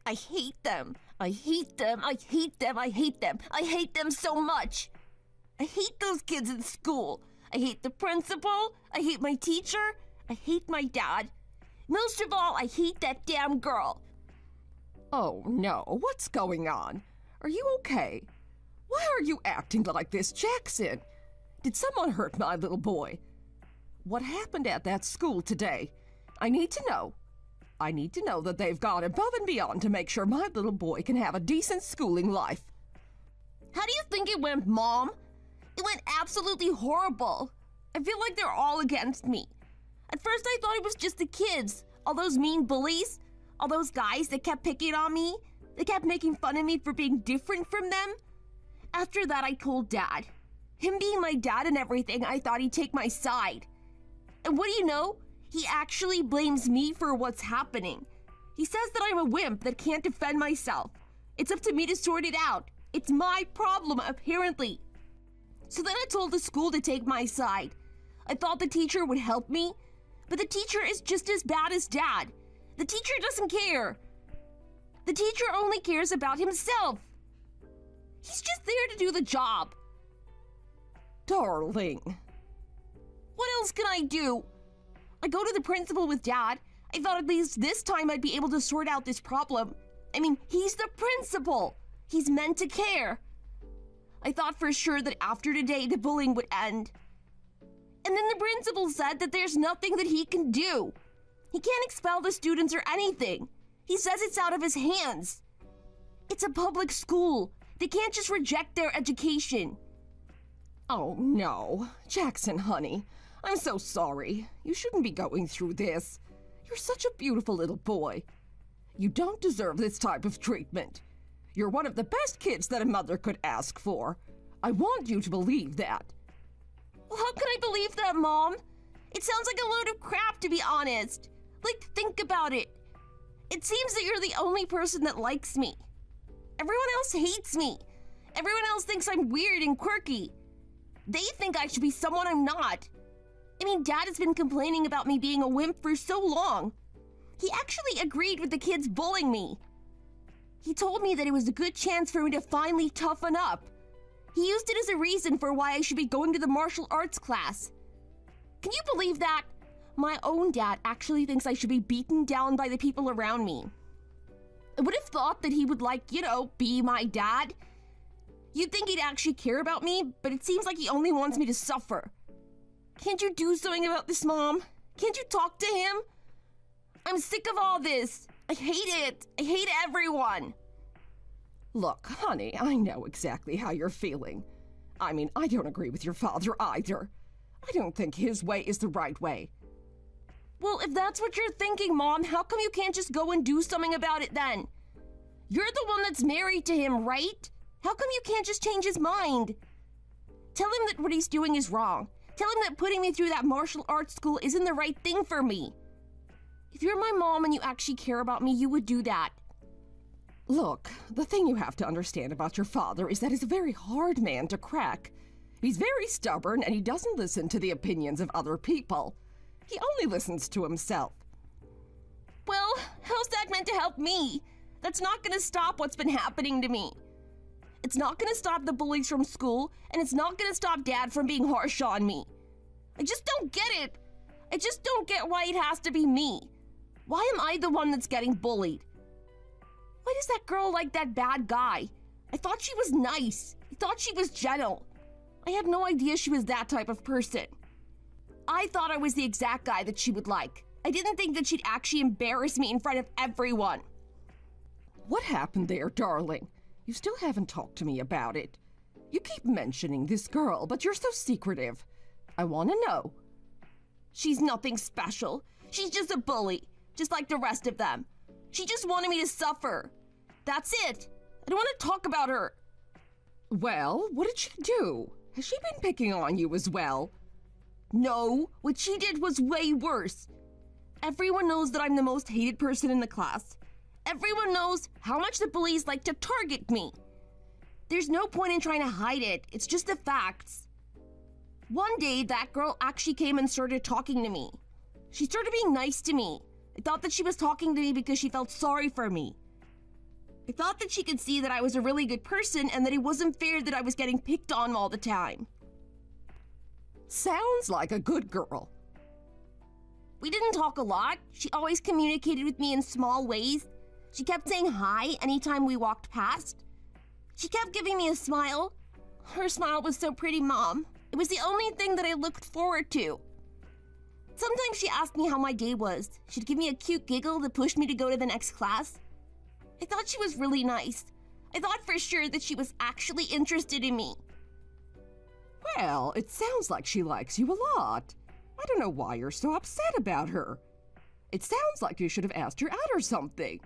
I hate them. I hate them. I hate them. I hate them. I hate them so much. I hate those kids in school. I hate the principal. I hate my teacher. I hate my dad. Most of all, I hate that damn girl. Oh no, what's going on? Are you okay? Why are you acting like this, Jackson? Did someone hurt my little boy? What happened at that school today? I need to know. I need to know that they've gone above and beyond to make sure my little boy can have a decent schooling life. How do you think it went, Mom? It went absolutely horrible. I feel like they're all against me. At first I thought it was just the kids, all those mean bullies, all those guys that kept picking on me. They kept making fun of me for being different from them. After that I told Dad. Him being my dad and everything, I thought he'd take my side. And what do you know? He actually blames me for what's happening. He says that I'm a wimp that can't defend myself. It's up to me to sort it out. It's my problem, apparently. So then I told the school to take my side. I thought the teacher would help me, but the teacher is just as bad as Dad. The teacher doesn't care. The teacher only cares about himself. He's just there to do the job. Darling. What else can I do? I go to the principal with Dad. I thought at least this time I'd be able to sort out this problem. I mean, he's the principal. He's meant to care. I thought for sure that after today the bullying would end. And then the principal said that there's nothing that he can do. He can't expel the students or anything. He says it's out of his hands. It's a public school. They can't just reject their education. Oh no. Jackson, honey. I'm so sorry. You shouldn't be going through this. You're such a beautiful little boy. You don't deserve this type of treatment. You're one of the best kids that a mother could ask for. I want you to believe that. Well, how can I believe that, Mom? It sounds like a load of crap, to be honest. Like, think about it. It seems that you're the only person that likes me. Everyone else hates me. Everyone else thinks I'm weird and quirky. They think I should be someone I'm not. I mean, Dad has been complaining about me being a wimp for so long. He actually agreed with the kids bullying me. He told me that it was a good chance for me to finally toughen up. He used it as a reason for why I should be going to the martial arts class. Can you believe that? My own dad actually thinks I should be beaten down by the people around me. I would have thought that he would, be my dad. You'd think he'd actually care about me, but it seems like he only wants me to suffer. Can't you do something about this, Mom? Can't you talk to him? I'm sick of all this. I hate it. I hate everyone. Look, honey, I know exactly how you're feeling. I mean, I don't agree with your father either. I don't think his way is the right way. Well, if that's what you're thinking, Mom, how come you can't just go and do something about it then? You're the one that's married to him, right? How come you can't just change his mind? Tell him that what he's doing is wrong. Tell him that putting me through that martial arts school isn't the right thing for me. If you're my mom and you actually care about me, you would do that. Look, the thing you have to understand about your father is that he's a very hard man to crack. He's very stubborn and he doesn't listen to the opinions of other people. He only listens to himself. Well, how's that meant to help me? That's not gonna stop what's been happening to me. It's not gonna stop the bullies from school, and it's not gonna stop Dad from being harsh on me. I just don't get it. I just don't get why it has to be me. Why am I the one that's getting bullied? Why does that girl like that bad guy? I thought she was nice. I thought she was gentle. I had no idea she was that type of person. I thought I was the exact guy that she would like. I didn't think that she'd actually embarrass me in front of everyone. What happened there, darling? You still haven't talked to me about it. You keep mentioning this girl, but you're so secretive. I want to know. She's nothing special. She's just a bully, just like the rest of them. She just wanted me to suffer. That's it. I don't want to talk about her. Well, what did she do? Has she been picking on you as well? No, what she did was way worse. Everyone knows that I'm the most hated person in the class. Everyone knows how much the bullies like to target me. There's no point in trying to hide it. It's just the facts. One day, that girl actually came and started talking to me. She started being nice to me. I thought that she was talking to me because she felt sorry for me. I thought that she could see that I was a really good person and that it wasn't fair that I was getting picked on all the time. Sounds like a good girl. We didn't talk a lot. She always communicated with me in small ways. She kept saying hi anytime we walked past. She kept giving me a smile. Her smile was so pretty, Mom. It was the only thing that I looked forward to. Sometimes she asked me how my day was. She'd give me a cute giggle to push me to go to the next class. I thought she was really nice. I thought for sure that she was actually interested in me. Well, it sounds like she likes you a lot. I don't know why you're so upset about her. It sounds like you should have asked her out or something.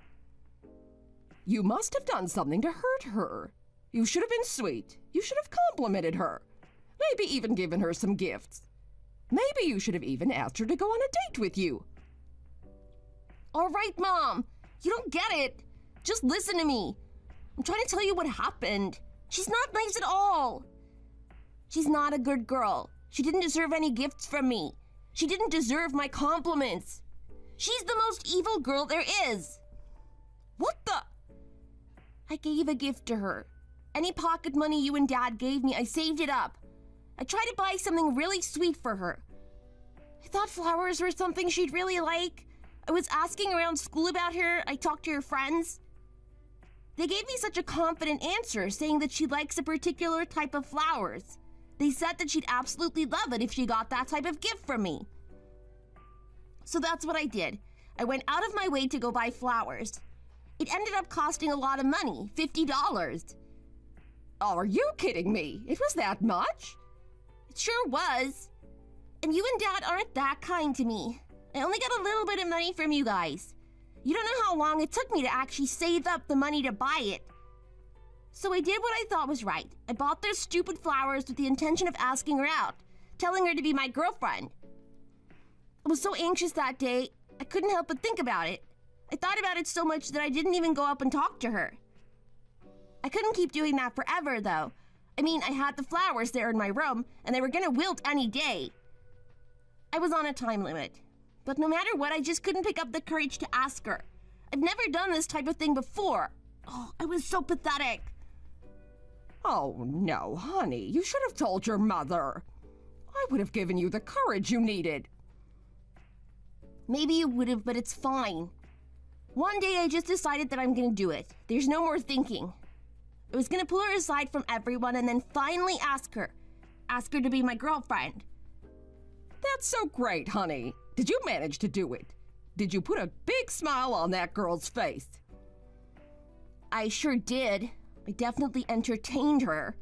You must have done something to hurt her. You should have been sweet. You should have complimented her. Maybe even given her some gifts. Maybe you should have even asked her to go on a date with you. All right, Mom. You don't get it. Just listen to me. I'm trying to tell you what happened. She's not nice at all. She's not a good girl. She didn't deserve any gifts from me. She didn't deserve my compliments. She's the most evil girl there is. What the? I gave a gift to her. Any pocket money you and Dad gave me, I saved it up. I tried to buy something really sweet for her. I thought flowers were something she'd really like. I was asking around school about her. I talked to her friends. They gave me such a confident answer, saying that she likes a particular type of flowers. They said that she'd absolutely love it if she got that type of gift from me. So that's what I did. I went out of my way to go buy flowers. It ended up costing a lot of money, $50. Are you kidding me? It was that much? It sure was. And you and Dad aren't that kind to me. I only got a little bit of money from you guys. You don't know how long it took me to actually save up the money to buy it. So I did what I thought was right. I bought those stupid flowers with the intention of asking her out, telling her to be my girlfriend. I was so anxious that day, I couldn't help but think about it. I thought about it so much that I didn't even go up and talk to her. I couldn't keep doing that forever, though. I mean, I had the flowers there in my room, and they were gonna wilt any day. I was on a time limit. But no matter what, I just couldn't pick up the courage to ask her. I've never done this type of thing before. Oh, I was so pathetic. Oh, no, honey, you should have told your mother. I would have given you the courage you needed. Maybe you would have, but it's fine. One day I just decided that I'm gonna do it. There's no more thinking. I was gonna pull her aside from everyone and then finally ask her. Ask her to be my girlfriend. That's so great, honey. Did you manage to do it? Did you put a big smile on that girl's face? I sure did. I definitely entertained her.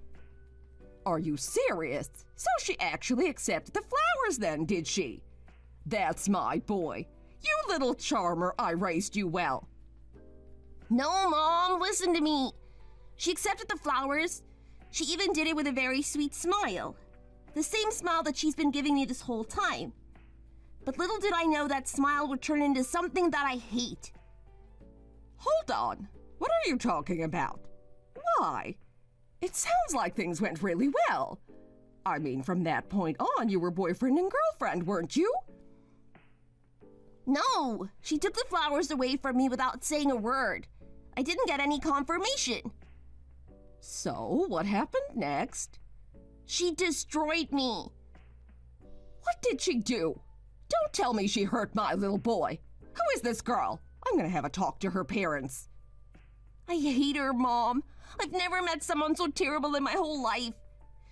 Are you serious? So she actually accepted the flowers then, did she? That's my boy. You little charmer, I raised you well. No, Mom, listen to me. She accepted the flowers. She even did it with a very sweet smile. The same smile that she's been giving me this whole time. But little did I know that smile would turn into something that I hate. Hold on. What are you talking about? Why? It sounds like things went really well. I mean, from that point on, you were boyfriend and girlfriend, weren't you? No, she took the flowers away from me without saying a word. I didn't get any confirmation. So, what happened next? She destroyed me. What did she do? Don't tell me she hurt my little boy. Who is this girl? I'm gonna have a talk to her parents. I hate her, Mom. I've never met someone so terrible in my whole life.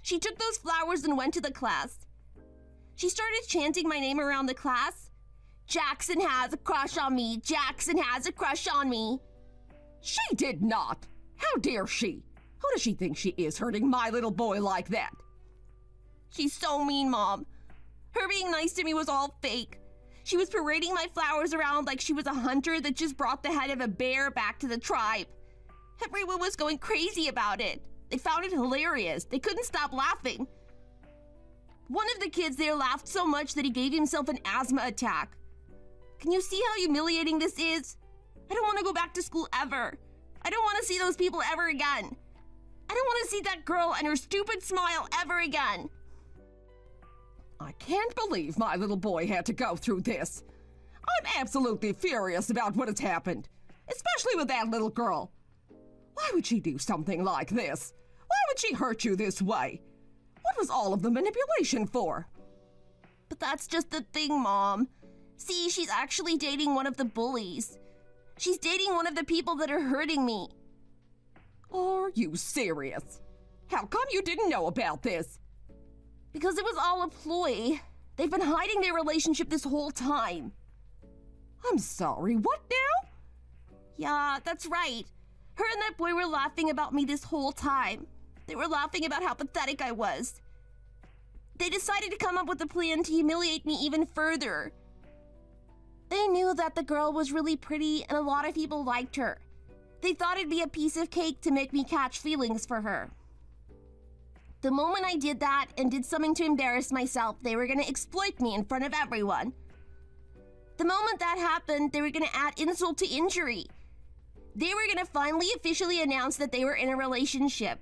She took those flowers and went to the class. She started chanting my name around the class. Jackson has a crush on me. Jackson has a crush on me. She did not. How dare she? Who does she think she is, hurting my little boy like that? She's so mean, Mom. Her being nice to me was all fake. She was parading my flowers around like she was a hunter that just brought the head of a bear back to the tribe. Everyone was going crazy about it. They found it hilarious. They couldn't stop laughing. One of the kids there laughed so much that he gave himself an asthma attack. Can you see how humiliating this is? I don't want to go back to school ever. I don't want to see those people ever again. I don't want to see that girl and her stupid smile ever again. I can't believe my little boy had to go through this. I'm absolutely furious about what has happened, especially with that little girl. Why would she do something like this? Why would she hurt you this way? What was all of the manipulation for? But that's just the thing, Mom. See, she's actually dating one of the bullies. She's dating one of the people that are hurting me. Are you serious? How come you didn't know about this? Because it was all a ploy. They've been hiding their relationship this whole time. I'm sorry, what now? Yeah, that's right. Her and that boy were laughing about me this whole time. They were laughing about how pathetic I was. They decided to come up with a plan to humiliate me even further. They knew that the girl was really pretty and a lot of people liked her. They thought it'd be a piece of cake to make me catch feelings for her. The moment I did that and did something to embarrass myself, they were gonna exploit me in front of everyone. The moment that happened, they were gonna add insult to injury. They were gonna finally officially announce that they were in a relationship.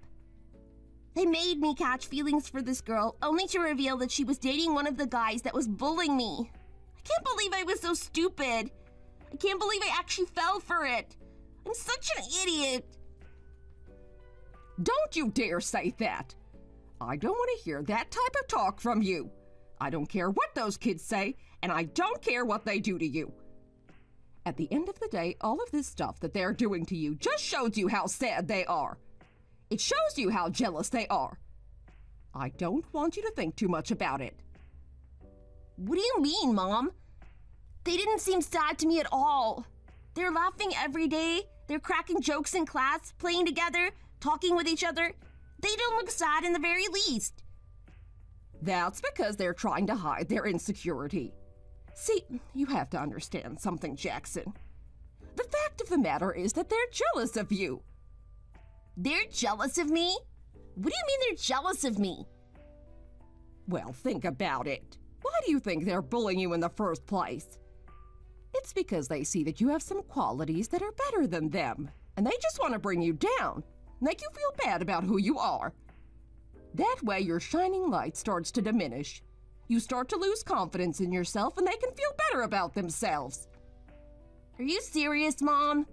They made me catch feelings for this girl, only to reveal that she was dating one of the guys that was bullying me. I can't believe I was so stupid. I can't believe I actually fell for it. I'm such an idiot. Don't you dare say that. I don't want to hear that type of talk from you. I don't care what those kids say, and I don't care what they do to you. At the end of the day, all of this stuff that they're doing to you just shows you how sad they are. It shows you how jealous they are. I don't want you to think too much about it. What do you mean, Mom? They didn't seem sad to me at all. They're laughing every day. They're cracking jokes in class, playing together, talking with each other. They don't look sad in the very least. That's because they're trying to hide their insecurity. See, you have to understand something, Jackson. The fact of the matter is that they're jealous of you. They're jealous of me? What do you mean they're jealous of me? Well, think about it. Why do you think they're bullying you in the first place? It's because they see that you have some qualities that are better than them, and they just want to bring you down, make you feel bad about who you are. That way, your shining light starts to diminish. You start to lose confidence in yourself, and they can feel better about themselves. Are you serious, Mom?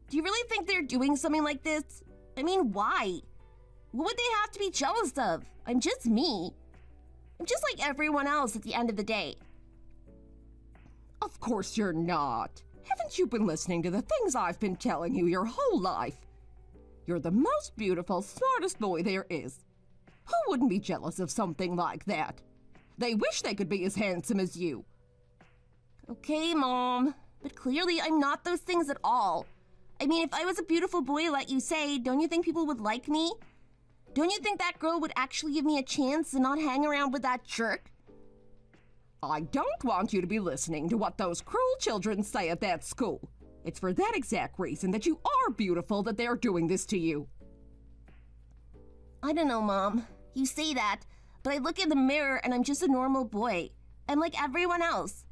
Do you really think they're doing something like this? I mean, why? What would they have to be jealous of? I'm just me. I'm just like everyone else at the end of the day. Of course you're not. Haven't you been listening to the things I've been telling you your whole life? You're the most beautiful, smartest boy there is. Who wouldn't be jealous of something like that? They wish they could be as handsome as you. Okay, Mom, but clearly I'm not those things at all. I mean, if I was a beautiful boy like you say, don't you think people would like me? Don't you think that girl would actually give me a chance and not hang around with that jerk? I don't want you to be listening to what those cruel children say at that school. It's for that exact reason that you are beautiful that they're doing this to you. I don't know, Mom. You say that, but I look in the mirror and I'm just a normal boy. I'm like everyone else.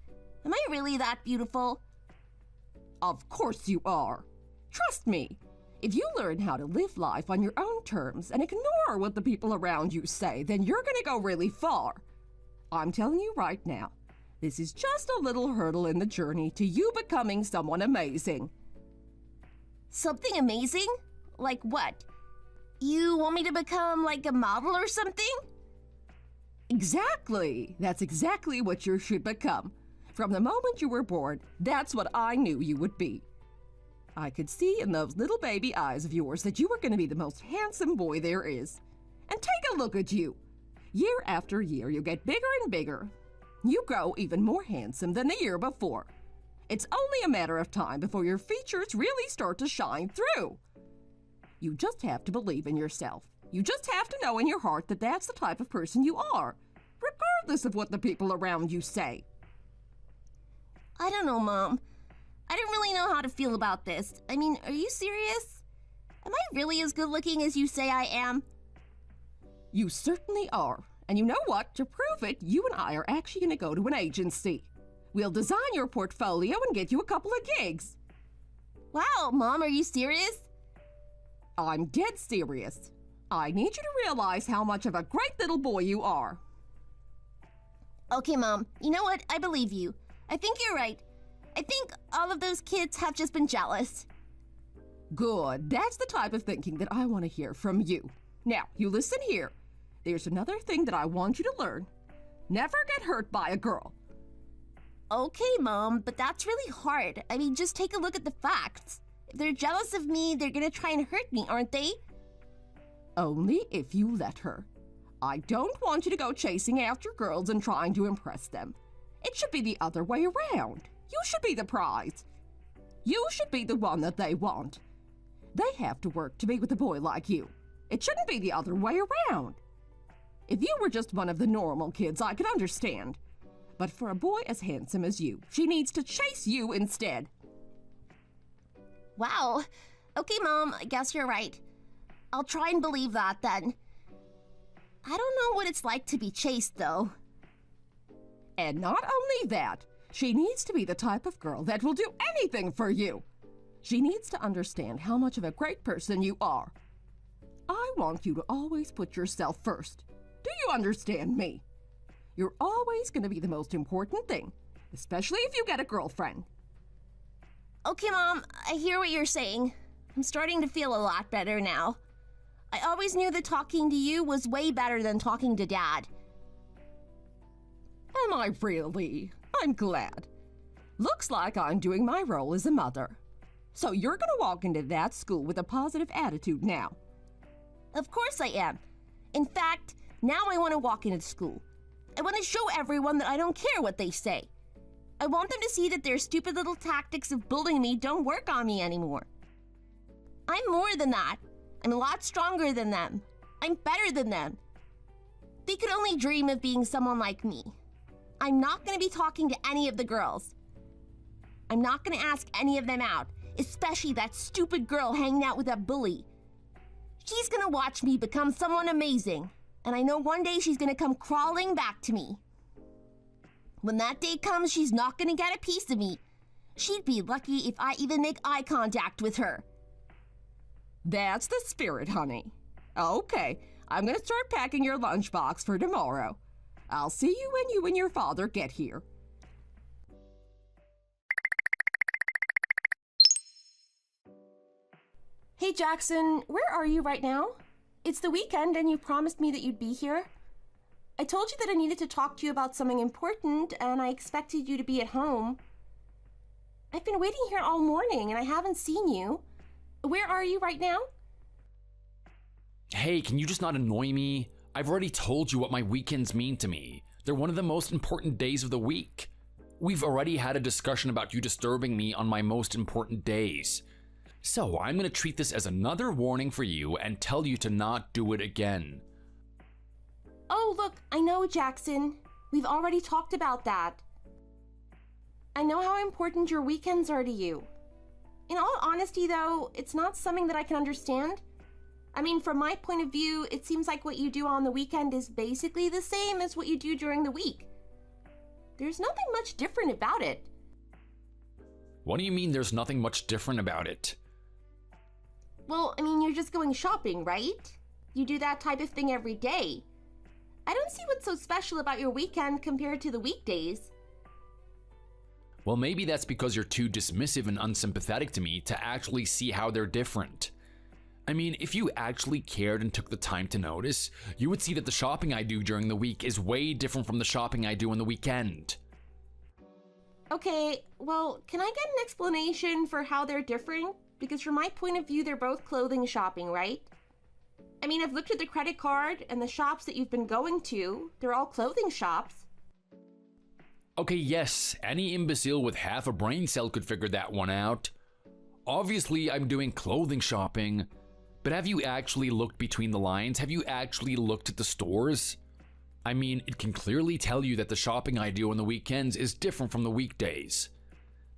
Am I really that beautiful? Of course you are. Trust me. If you learn how to live life on your own terms and ignore what the people around you say, then you're going to go really far. I'm telling you right now, this is just a little hurdle in the journey to you becoming someone amazing. Something amazing? Like what? You want me to become like a model or something? Exactly. That's exactly what you should become. From the moment you were born, that's what I knew you would be. I could see in those little baby eyes of yours that you were going to be the most handsome boy there is. And take a look at you. Year after year, you get bigger and bigger. You grow even more handsome than the year before. It's only a matter of time before your features really start to shine through. You just have to believe in yourself. You just have to know in your heart that that's the type of person you are, regardless of what the people around you say. I don't know, Mom. I don't really know how to feel about this. I mean, are you serious? Am I really as good looking as you say I am? You certainly are. And you know what? To prove it, you and I are actually going to go to an agency. We'll design your portfolio and get you a couple of gigs. Wow, Mom, are you serious? I'm dead serious. I need you to realize how much of a great little boy you are. Okay, Mom, you know what? I believe you. I think you're right. I think all of those kids have just been jealous. Good. That's the type of thinking that I want to hear from you. Now, you listen here. There's another thing that I want you to learn. Never get hurt by a girl. Okay, Mom, but that's really hard. I mean, just take a look at the facts. If they're jealous of me, they're gonna try and hurt me, aren't they? Only if you let her. I don't want you to go chasing after girls and trying to impress them. It should be the other way around. You should be the prize. You should be the one that they want. They have to work to be with a boy like you. It shouldn't be the other way around. If you were just one of the normal kids, I could understand. But for a boy as handsome as you, she needs to chase you instead. Wow. Okay, Mom, I guess you're right. I'll try and believe that then. I don't know what it's like to be chased, though. And not only that, she needs to be the type of girl that will do anything for you. She needs to understand how much of a great person you are. I want you to always put yourself first. Do you understand me? You're always going to be the most important thing, especially if you get a girlfriend. Okay, Mom, I hear what you're saying. I'm starting to feel a lot better now. I always knew that talking to you was way better than talking to Dad. Am I really? I'm glad. Looks like I'm doing my role as a mother. So you're going to walk into that school with a positive attitude now. Of course I am. In fact, now I want to walk into school. I want to show everyone that I don't care what they say. I want them to see that their stupid little tactics of bullying me don't work on me anymore. I'm more than that. I'm a lot stronger than them. I'm better than them. They could only dream of being someone like me. I'm not going to be talking to any of the girls. I'm not going to ask any of them out, especially that stupid girl hanging out with that bully. She's going to watch me become someone amazing, and I know one day she's going to come crawling back to me. When that day comes, she's not going to get a piece of me. She'd be lucky if I even make eye contact with her. That's the spirit, honey. Okay, I'm going to start packing your lunchbox for tomorrow. I'll see you when you and your father get here. Hey, Jackson, where are you right now? It's the weekend and you promised me that you'd be here. I told you that I needed to talk to you about something important and I expected you to be at home. I've been waiting here all morning and I haven't seen you. Where are you right now? Hey, can you just not annoy me? I've already told you what my weekends mean to me. They're one of the most important days of the week. We've already had a discussion about you disturbing me on my most important days. So I'm going to treat this as another warning for you and tell you to not do it again. Oh, look, I know, Jackson. We've already talked about that. I know how important your weekends are to you. In all honesty, though, it's not something that I can understand. I mean, from my point of view, it seems like what you do on the weekend is basically the same as what you do during the week. There's nothing much different about it. What do you mean there's nothing much different about it? Well, I mean, you're just going shopping, right? You do that type of thing every day. I don't see what's so special about your weekend compared to the weekdays. Well, maybe that's because you're too dismissive and unsympathetic to me to actually see how they're different. I mean, if you actually cared and took the time to notice, you would see that the shopping I do during the week is way different from the shopping I do on the weekend. Okay, well, can I get an explanation for how they're different? Because from my point of view, they're both clothing shopping, right? I mean, I've looked at the credit card and the shops that you've been going to. They're all clothing shops. Okay, yes, any imbecile with half a brain cell could figure that one out. Obviously, I'm doing clothing shopping, but have you actually looked between the lines? Have you actually looked at the stores? I mean, it can clearly tell you that the shopping I do on the weekends is different from the weekdays.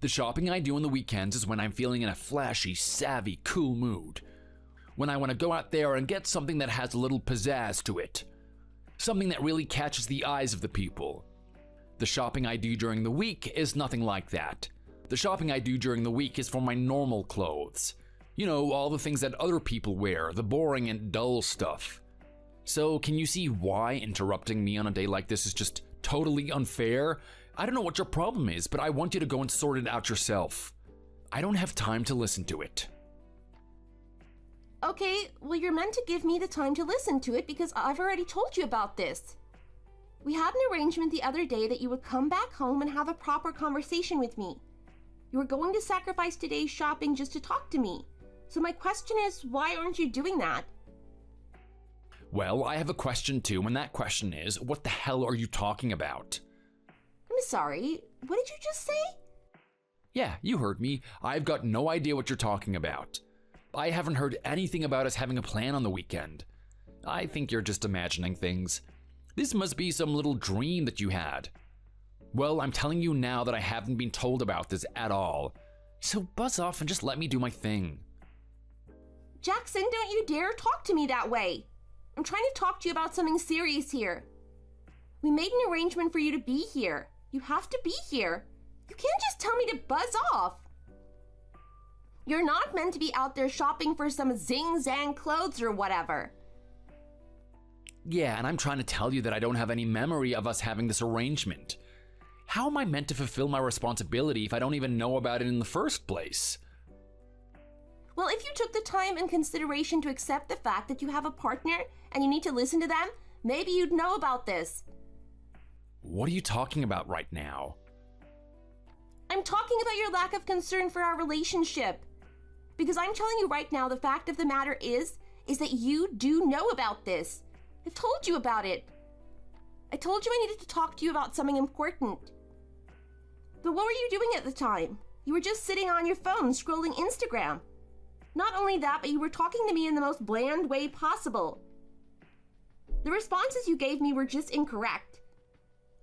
The shopping I do on the weekends is when I'm feeling in a flashy, savvy, cool mood. When I want to go out there and get something that has a little pizzazz to it. Something that really catches the eyes of the people. The shopping I do during the week is nothing like that. The shopping I do during the week is for my normal clothes. You know, all the things that other people wear, the boring and dull stuff. So, can you see why interrupting me on a day like this is just totally unfair. I don't know what your problem is, but I want you to go and sort it out yourself. I don't have time to listen to it. Okay, well, you're meant to give me the time to listen to it because I've already told you about this. We had an arrangement the other day that you would come back home and have a proper conversation with me. You were going to sacrifice today's shopping just to talk to me. So my question is, why aren't you doing that? Well, I have a question too, and that question is, what the hell are you talking about? I'm sorry, what did you just say? Yeah, you heard me. I've got no idea what you're talking about. I haven't heard anything about us having a plan on the weekend. I think you're just imagining things. This must be some little dream that you had. Well, I'm telling you now that I haven't been told about this at all. So buzz off and just let me do my thing. Jackson, don't you dare talk to me that way. I'm trying to talk to you about something serious here. We made an arrangement for you to be here. You have to be here. You can't just tell me to buzz off. You're not meant to be out there shopping for some zing-zang clothes or whatever. Yeah, and I'm trying to tell you that I don't have any memory of us having this arrangement. How am I meant to fulfill my responsibility if I don't even know about it in the first place? Well, if you took the time and consideration to accept the fact that you have a partner and you need to listen to them, maybe you'd know about this. What are you talking about right now? I'm talking about your lack of concern for our relationship. Because I'm telling you right now, the fact of the matter is that you do know about this. I've told you about it. I told you I needed to talk to you about something important. But what were you doing at the time? You were just sitting on your phone scrolling Instagram. Not only that, but you were talking to me in the most bland way possible. The responses you gave me were just incorrect.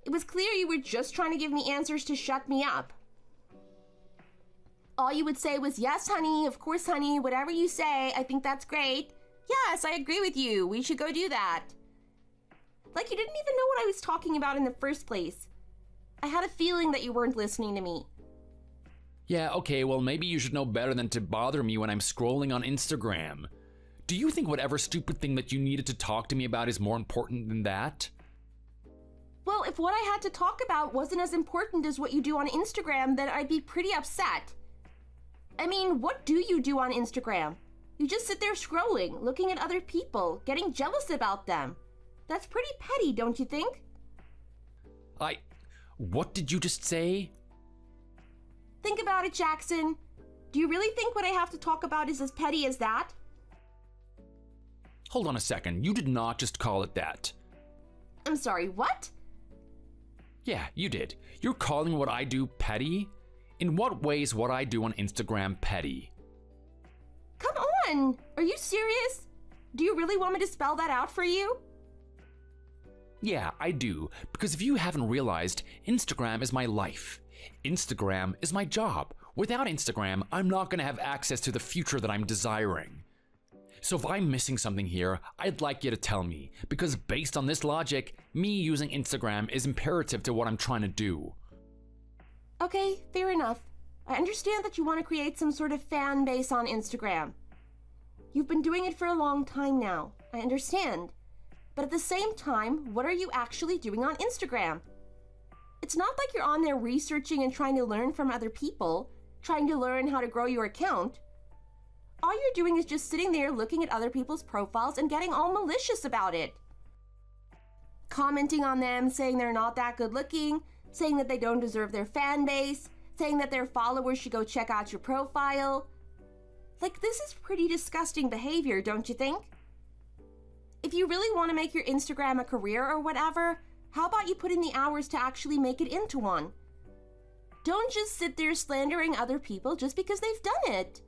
It was clear you were just trying to give me answers to shut me up. All you would say was, yes, honey, of course, honey, whatever you say, I think that's great. Yes, I agree with you, we should go do that. Like you didn't even know what I was talking about in the first place. I had a feeling that you weren't listening to me. Yeah, okay, well maybe you should know better than to bother me when I'm scrolling on Instagram. Do you think whatever stupid thing that you needed to talk to me about is more important than that? Well, if what I had to talk about wasn't as important as what you do on Instagram, then I'd be pretty upset. I mean, what do you do on Instagram? You just sit there scrolling, looking at other people, getting jealous about them. That's pretty petty, don't you think? What did you just say? Think about it, Jackson. Do you really think what I have to talk about is as petty as that? Hold on a second, you did not just call it that. I'm sorry, what? Yeah, you did. You're calling what I do petty? In what way is what I do on Instagram petty? Come on! Are you serious? Do you really want me to spell that out for you? Yeah, I do, because if you haven't realized, Instagram is my life. Instagram is my job. Without Instagram, I'm not going to have access to the future that I'm desiring. So if I'm missing something here, I'd like you to tell me, because based on this logic, me using Instagram is imperative to what I'm trying to do. Okay, fair enough. I understand that you want to create some sort of fan base on Instagram. You've been doing it for a long time now. I understand. But at the same time, what are you actually doing on Instagram? It's not like you're on there researching and trying to learn from other people, trying to learn how to grow your account. All you're doing is just sitting there looking at other people's profiles and getting all malicious about it. Commenting on them, saying they're not that good looking, saying that they don't deserve their fan base, saying that their followers should go check out your profile. Like, this is pretty disgusting behavior, don't you think? If you really want to make your Instagram a career or whatever, how about you put in the hours to actually make it into one? Don't just sit there slandering other people just because they've done it.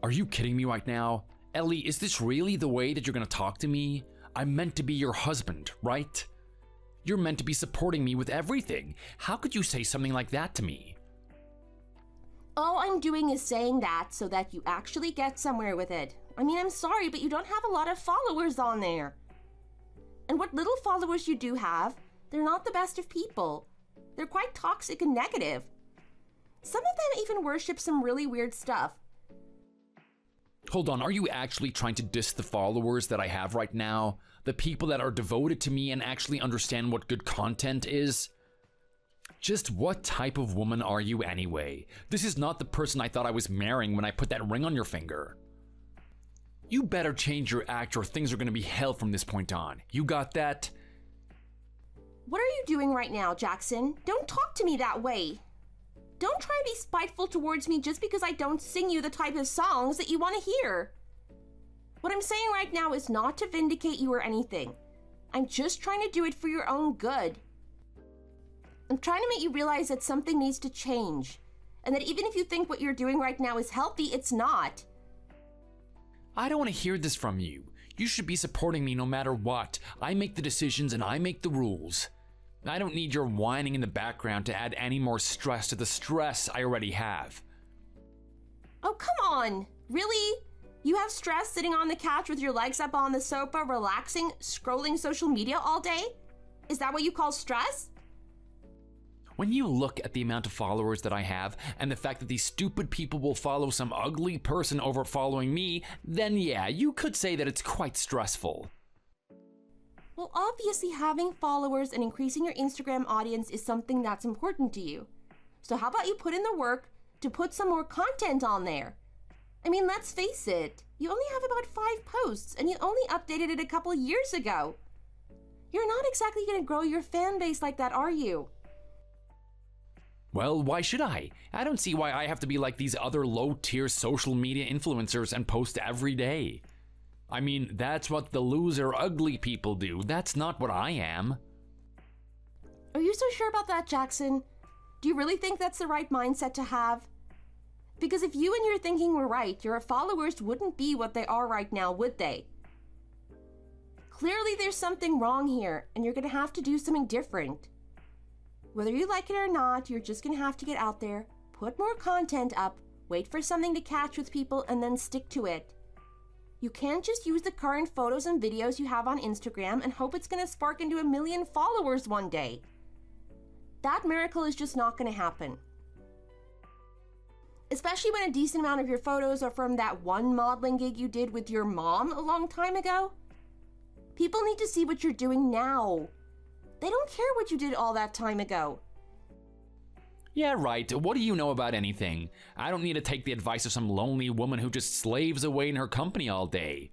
Are you kidding me right now? Ellie, is this really the way that you're going to talk to me? I'm meant to be your husband, right? You're meant to be supporting me with everything. How could you say something like that to me? All I'm doing is saying that so that you actually get somewhere with it. I mean, I'm sorry, but you don't have a lot of followers on there. And what little followers you do have, they're not the best of people. They're quite toxic and negative. Some of them even worship some really weird stuff. Hold on, are you actually trying to diss the followers that I have right now? The people that are devoted to me and actually understand what good content is? Just what type of woman are you anyway? This is not the person I thought I was marrying when I put that ring on your finger. You better change your act or things are gonna be hell from this point on. You got that? What are you doing right now, Jackson? Don't talk to me that way. Don't try and be spiteful towards me just because I don't sing you the type of songs that you want to hear. What I'm saying right now is not to vindicate you or anything. I'm just trying to do it for your own good. I'm trying to make you realize that something needs to change, and that even if you think what you're doing right now is healthy, it's not. I don't want to hear this from you. You should be supporting me no matter what. I make the decisions and I make the rules. I don't need your whining in the background to add any more stress to the stress I already have. Oh, come on. Really? You have stress sitting on the couch with your legs up on the sofa, relaxing, scrolling social media all day? Is that what you call stress? When you look at the amount of followers that I have and the fact that these stupid people will follow some ugly person over following me, then yeah, you could say that it's quite stressful. Well, obviously having followers and increasing your Instagram audience is something that's important to you. So how about you put in the work to put some more content on there? I mean, let's face it, you only have about 5 posts and you only updated it a couple years ago. You're not exactly going to grow your fan base like that, are you? Well, why should I? I don't see why I have to be like these other low-tier social media influencers and post every day. I mean, that's what the loser ugly people do. That's not what I am. Are you so sure about that, Jackson? Do you really think that's the right mindset to have? Because if you and your thinking were right, your followers wouldn't be what they are right now, would they? Clearly there's something wrong here, and you're gonna have to do something different. Whether you like it or not, you're just gonna have to get out there, put more content up, wait for something to catch with people, and then stick to it. You can't just use the current photos and videos you have on Instagram and hope it's gonna spark into 1 million followers one day. That miracle is just not gonna happen. Especially when a decent amount of your photos are from that one modeling gig you did with your mom a long time ago. People need to see what you're doing now. They don't care what you did all that time ago. Yeah, right. What do you know about anything? I don't need to take the advice of some lonely woman who just slaves away in her company all day.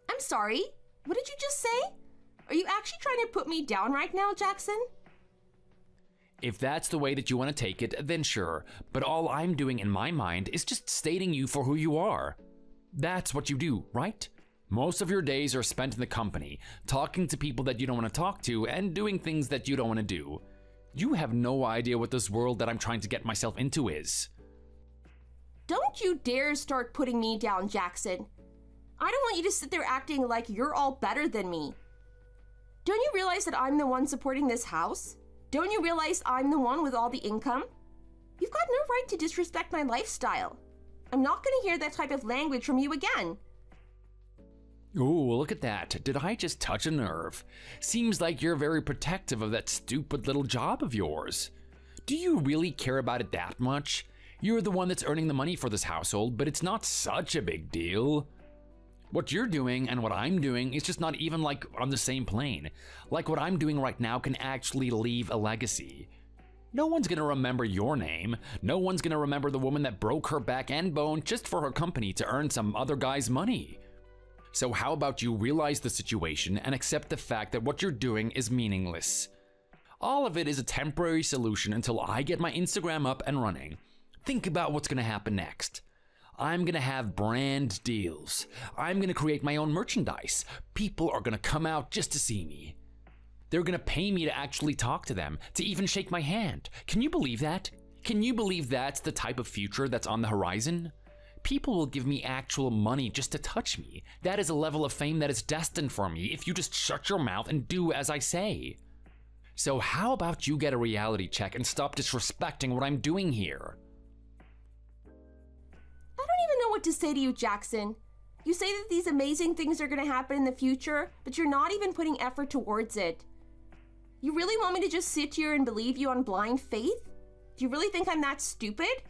I'm sorry, what did you just say? Are you actually trying to put me down right now, Jackson? If that's the way that you want to take it, then sure. But all I'm doing in my mind is just stating you for who you are. That's what you do, right? Most of your days are spent in the company, talking to people that you don't want to talk to and doing things that you don't want to do. You have no idea what this world that I'm trying to get myself into is. Don't you dare start putting me down, Jackson. I don't want you to sit there acting like you're all better than me. Don't you realize that I'm the one supporting this house? Don't you realize I'm the one with all the income? You've got no right to disrespect my lifestyle. I'm not gonna hear that type of language from you again. Ooh, look at that. Did I just touch a nerve? Seems like you're very protective of that stupid little job of yours. Do you really care about it that much? You're the one that's earning the money for this household, but it's not such a big deal. What you're doing and what I'm doing is just not even like on the same plane. Like what I'm doing right now can actually leave a legacy. No one's gonna remember your name. No one's gonna remember the woman that broke her back and bone just for her company to earn some other guy's money. So how about you realize the situation and accept the fact that what you're doing is meaningless. All of it is a temporary solution until I get my Instagram up and running. Think about what's gonna happen next. I'm gonna have brand deals. I'm gonna create my own merchandise. People are gonna come out just to see me. They're gonna pay me to actually talk to them, to even shake my hand. Can you believe that? Can you believe that's the type of future that's on the horizon? People will give me actual money just to touch me. That is a level of fame that is destined for me if you just shut your mouth and do as I say. So how about you get a reality check and stop disrespecting what I'm doing here? I don't even know what to say to you, Jackson. You say that these amazing things are gonna happen in the future, but you're not even putting effort towards it. You really want me to just sit here and believe you on blind faith? Do you really think I'm that stupid?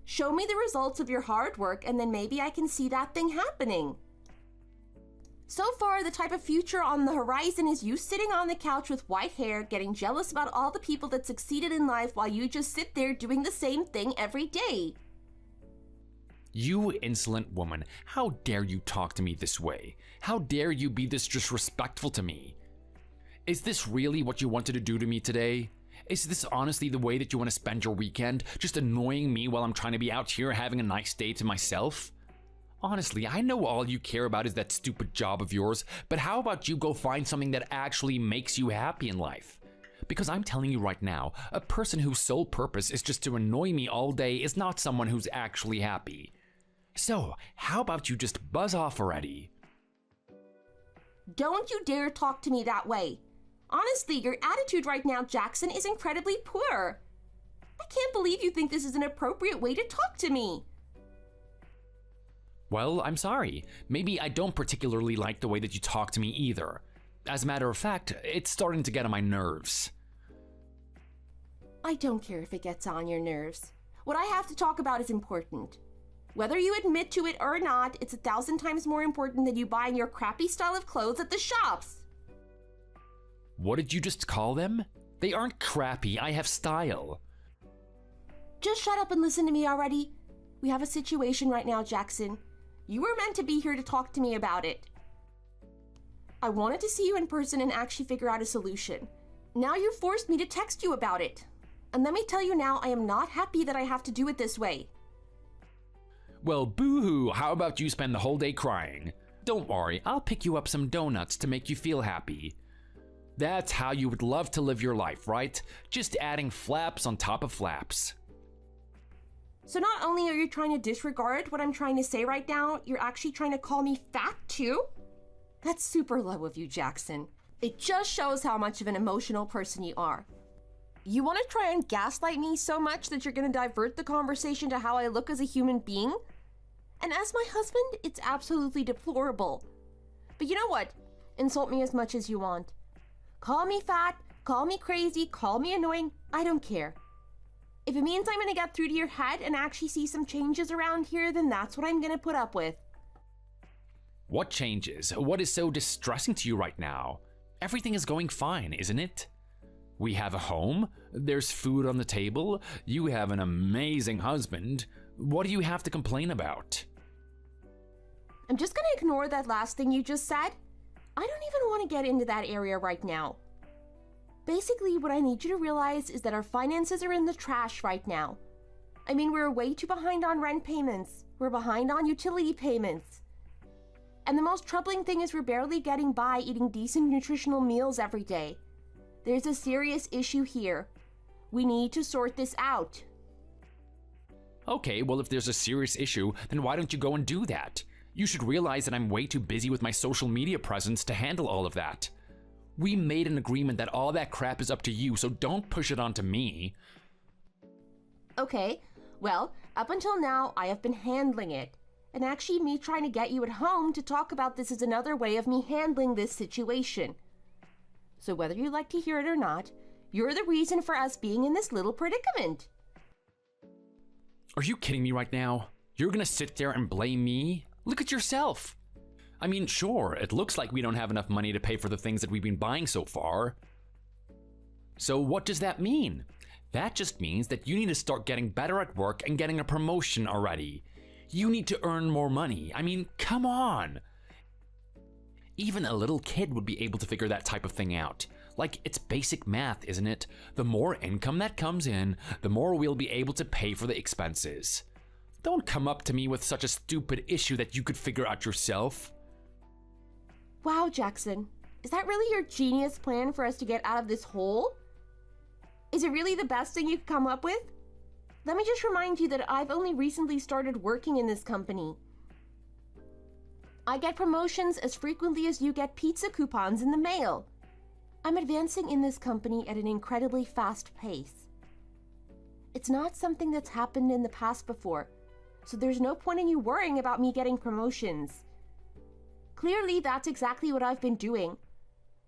Show me the results of your hard work, and then maybe I can see that thing happening. So far, the type of future on the horizon is you sitting on the couch with white hair, getting jealous about all the people that succeeded in life while you just sit there doing the same thing every day. You insolent woman, how dare you talk to me this way? How dare you be this disrespectful to me? Is this really what you wanted to do to me today? Is this honestly the way that you want to spend your weekend? Just annoying me while I'm trying to be out here having a nice day to myself? Honestly, I know all you care about is that stupid job of yours, but how about you go find something that actually makes you happy in life? Because I'm telling you right now, a person whose sole purpose is just to annoy me all day is not someone who's actually happy. So, how about you just buzz off already? Don't you dare talk to me that way. Honestly, your attitude right now, Jackson, is incredibly poor. I can't believe you think this is an appropriate way to talk to me. Well, I'm sorry. Maybe I don't particularly like the way that you talk to me either. As a matter of fact, it's starting to get on my nerves. I don't care if it gets on your nerves. What I have to talk about is important. Whether you admit to it or not, it's 1,000 times more important than you buying your crappy style of clothes at the shops. What did you just call them? They aren't crappy, I have style. Just shut up and listen to me already. We have a situation right now, Jackson. You were meant to be here to talk to me about it. I wanted to see you in person and actually figure out a solution. Now you forced me to text you about it. And let me tell you now, I am not happy that I have to do it this way. Well, boo-hoo, how about you spend the whole day crying? Don't worry, I'll pick you up some donuts to make you feel happy. That's how you would love to live your life, right? Just adding flaps on top of flaps. So not only are you trying to disregard what I'm trying to say right now, you're actually trying to call me fat too? That's super low of you, Jackson. It just shows how much of an emotional person you are. You want to try and gaslight me so much that you're going to divert the conversation to how I look as a human being? And as my husband, it's absolutely deplorable. But you know what? Insult me as much as you want. Call me fat, call me crazy, call me annoying, I don't care. If it means I'm gonna get through to your head and actually see some changes around here, then that's what I'm gonna put up with. What changes? What is so distressing to you right now? Everything is going fine, isn't it? We have a home, there's food on the table, you have an amazing husband. What do you have to complain about? I'm just gonna ignore that last thing you just said. I don't even want to get into that area right now. Basically, what I need you to realize is that our finances are in the trash right now. I mean, we're way too behind on rent payments. We're behind on utility payments. And the most troubling thing is we're barely getting by eating decent nutritional meals every day. There's a serious issue here. We need to sort this out. Okay, well if there's a serious issue, then why don't you go and do that? You should realize that I'm way too busy with my social media presence to handle all of that. We made an agreement that all that crap is up to you, so don't push it onto me. Okay, well, up until now, I have been handling it. And actually, me trying to get you at home to talk about this is another way of me handling this situation. So whether you like to hear it or not, you're the reason for us being in this little predicament. Are you kidding me right now? You're gonna sit there and blame me? Look at yourself. I mean, sure, it looks like we don't have enough money to pay for the things that we've been buying so far. So what does that mean? That just means that you need to start getting better at work and getting a promotion already. You need to earn more money. I mean, come on. Even a little kid would be able to figure that type of thing out. Like, it's basic math, isn't it? The more income that comes in, the more we'll be able to pay for the expenses. Don't come up to me with such a stupid issue that you could figure out yourself. Wow, Jackson. Is that really your genius plan for us to get out of this hole? Is it really the best thing you could come up with? Let me just remind you that I've only recently started working in this company. I get promotions as frequently as you get pizza coupons in the mail. I'm advancing in this company at an incredibly fast pace. It's not something that's happened in the past before, so there's no point in you worrying about me getting promotions. Clearly, that's exactly what I've been doing.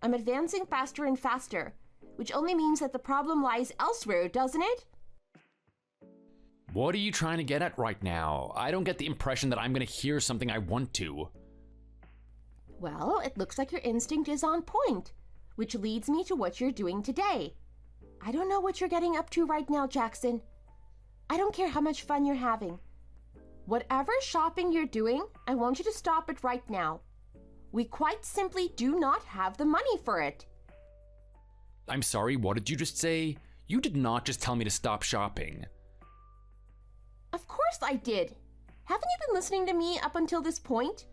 I'm advancing faster and faster, which only means that the problem lies elsewhere, doesn't it? What are you trying to get at right now? I don't get the impression that I'm gonna hear something I want to. Well, it looks like your instinct is on point, which leads me to what you're doing today. I don't know what you're getting up to right now, Jackson. I don't care how much fun you're having. Whatever shopping you're doing, I want you to stop it right now. We quite simply do not have the money for it. I'm sorry, what did you just say? You did not just tell me to stop shopping. Of course I did. Haven't you been listening to me up until this point?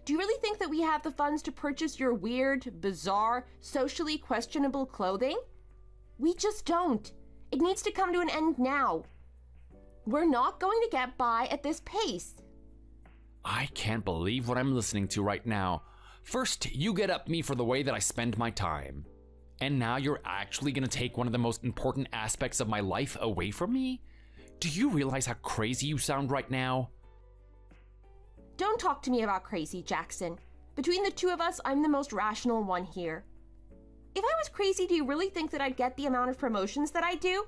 Do you really think that we have the funds to purchase your weird, bizarre, socially questionable clothing? We just don't. It needs to come to an end now. We're not going to get by at this pace. I can't believe what I'm listening to right now. First, you get up me for the way that I spend my time. And now you're actually gonna take one of the most important aspects of my life away from me? Do you realize how crazy you sound right now? Don't talk to me about crazy, Jackson. Between the two of us, I'm the most rational one here. If I was crazy, do you really think that I'd get the amount of promotions that I do?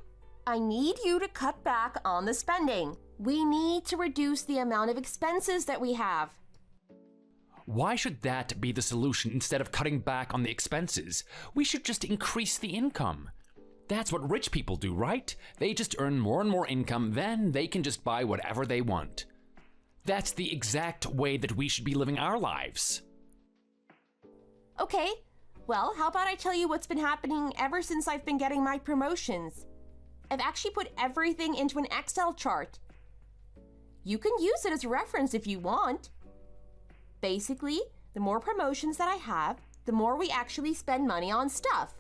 I need you to cut back on the spending. We need to reduce the amount of expenses that we have. Why should that be the solution instead of cutting back on the expenses? We should just increase the income. That's what rich people do, right? They just earn more and more income, then they can just buy whatever they want. That's the exact way that we should be living our lives. Okay, well, how about I tell you what's been happening ever since I've been getting my promotions? I've actually put everything into an Excel chart. You can use it as a reference if you want. Basically, the more promotions that I have, the more we actually spend money on stuff.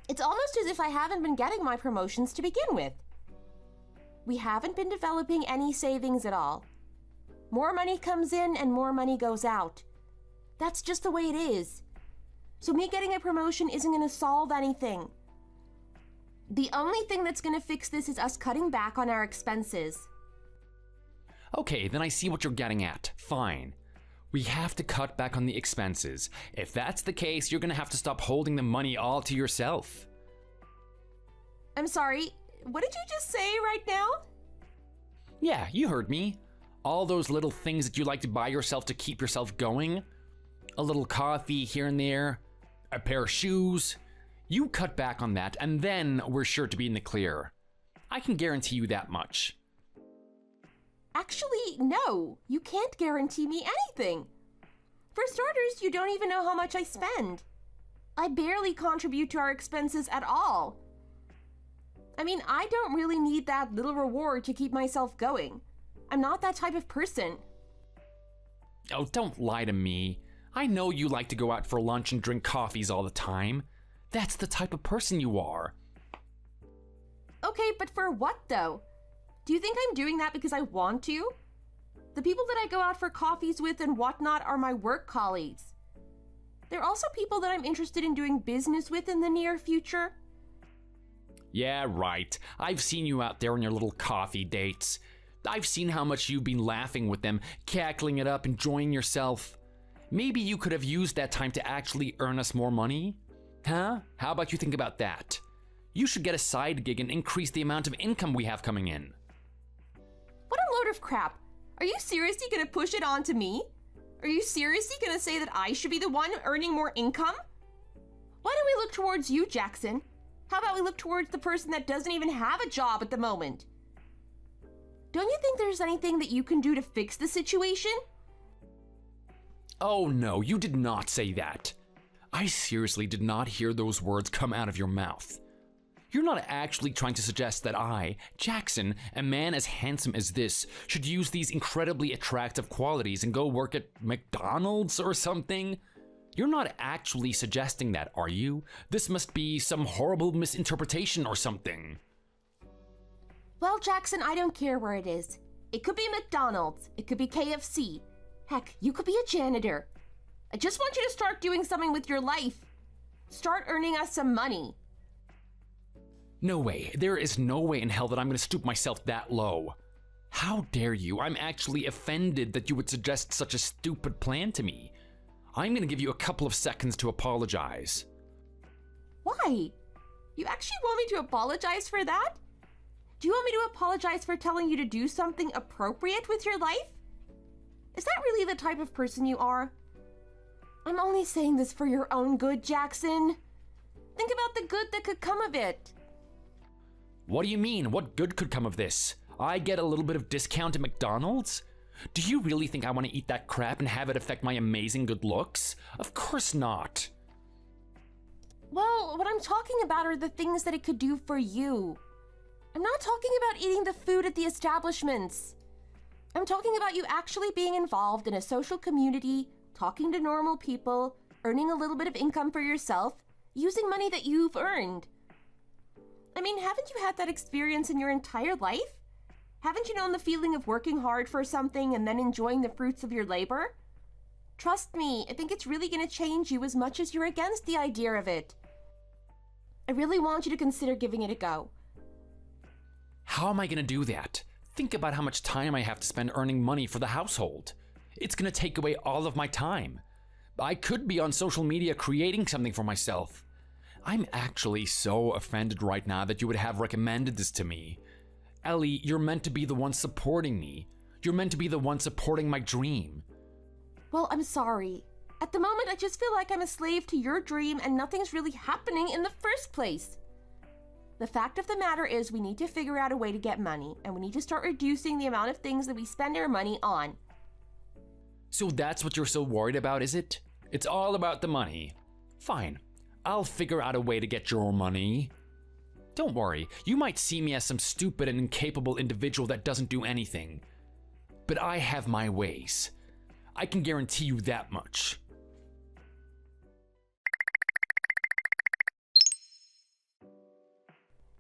It's almost as if I haven't been getting my promotions to begin with. We haven't been developing any savings at all. More money comes in and more money goes out. That's just the way it is. So me getting a promotion isn't going to solve anything. The only thing that's going to fix this is us cutting back on our expenses. Okay, then I see what you're getting at. Fine. We have to cut back on the expenses. If that's the case, you're gonna have to stop holding the money all to yourself. I'm sorry, what did you just say right now? Yeah, you heard me. All those little things that you like to buy yourself to keep yourself going. A little coffee here and there. A pair of shoes. You cut back on that, and then we're sure to be in the clear. I can guarantee you that much. Actually, no. You can't guarantee me anything. For starters, you don't even know how much I spend. I barely contribute to our expenses at all. I mean, I don't really need that little reward to keep myself going. I'm not that type of person. Oh, don't lie to me. I know you like to go out for lunch and drink coffees all the time. That's the type of person you are. Okay, but for what though? Do you think I'm doing that because I want to? The people that I go out for coffees with and whatnot are my work colleagues. They're also people that I'm interested in doing business with in the near future. Yeah, right. I've seen you out there on your little coffee dates. I've seen how much you've been laughing with them, cackling it up, enjoying yourself. Maybe you could have used that time to actually earn us more money? Huh? How about you think about that? You should get a side gig and increase the amount of income we have coming in. What a load of crap. Are you seriously gonna push it on to me? Are you seriously gonna say that I should be the one earning more income? Why don't we look towards you, Jackson? How about we look towards the person that doesn't even have a job at the moment? Don't you think there's anything that you can do to fix the situation? Oh no, you did not say that. I seriously did not hear those words come out of your mouth. You're not actually trying to suggest that I, Jackson, a man as handsome as this, should use these incredibly attractive qualities and go work at McDonald's or something? You're not actually suggesting that, are you? This must be some horrible misinterpretation or something. Well, Jackson, I don't care where it is. It could be McDonald's. It could be KFC. Heck, you could be a janitor. I just want you to start doing something with your life. Start earning us some money. No way. There is no way in hell that I'm going to stoop myself that low. How dare you? I'm actually offended that you would suggest such a stupid plan to me. I'm going to give you a couple of seconds to apologize. Why? You actually want me to apologize for that? Do you want me to apologize for telling you to do something appropriate with your life? Is that really the type of person you are? I'm only saying this for your own good, Jackson. Think about the good that could come of it. What do you mean? What good could come of this? I get a little bit of discount at McDonald's? Do you really think I want to eat that crap and have it affect my amazing good looks? Of course not. Well, what I'm talking about are the things that it could do for you. I'm not talking about eating the food at the establishments. I'm talking about you actually being involved in a social community, talking to normal people, earning a little bit of income for yourself, using money that you've earned. I mean, haven't you had that experience in your entire life? Haven't you known the feeling of working hard for something and then enjoying the fruits of your labor? Trust me, I think it's really going to change you as much as you're against the idea of it. I really want you to consider giving it a go. How am I going to do that? Think about how much time I have to spend earning money for the household. It's going to take away all of my time. I could be on social media creating something for myself. I'm actually so offended right now that you would have recommended this to me. Ellie, you're meant to be the one supporting me. You're meant to be the one supporting my dream. Well, I'm sorry. At the moment, I just feel like I'm a slave to your dream and nothing's really happening in the first place. The fact of the matter is we need to figure out a way to get money, and we need to start reducing the amount of things that we spend our money on. So that's what you're so worried about, is it? It's all about the money. Fine. I'll figure out a way to get your money. Don't worry, you might see me as some stupid and incapable individual that doesn't do anything. But I have my ways. I can guarantee you that much.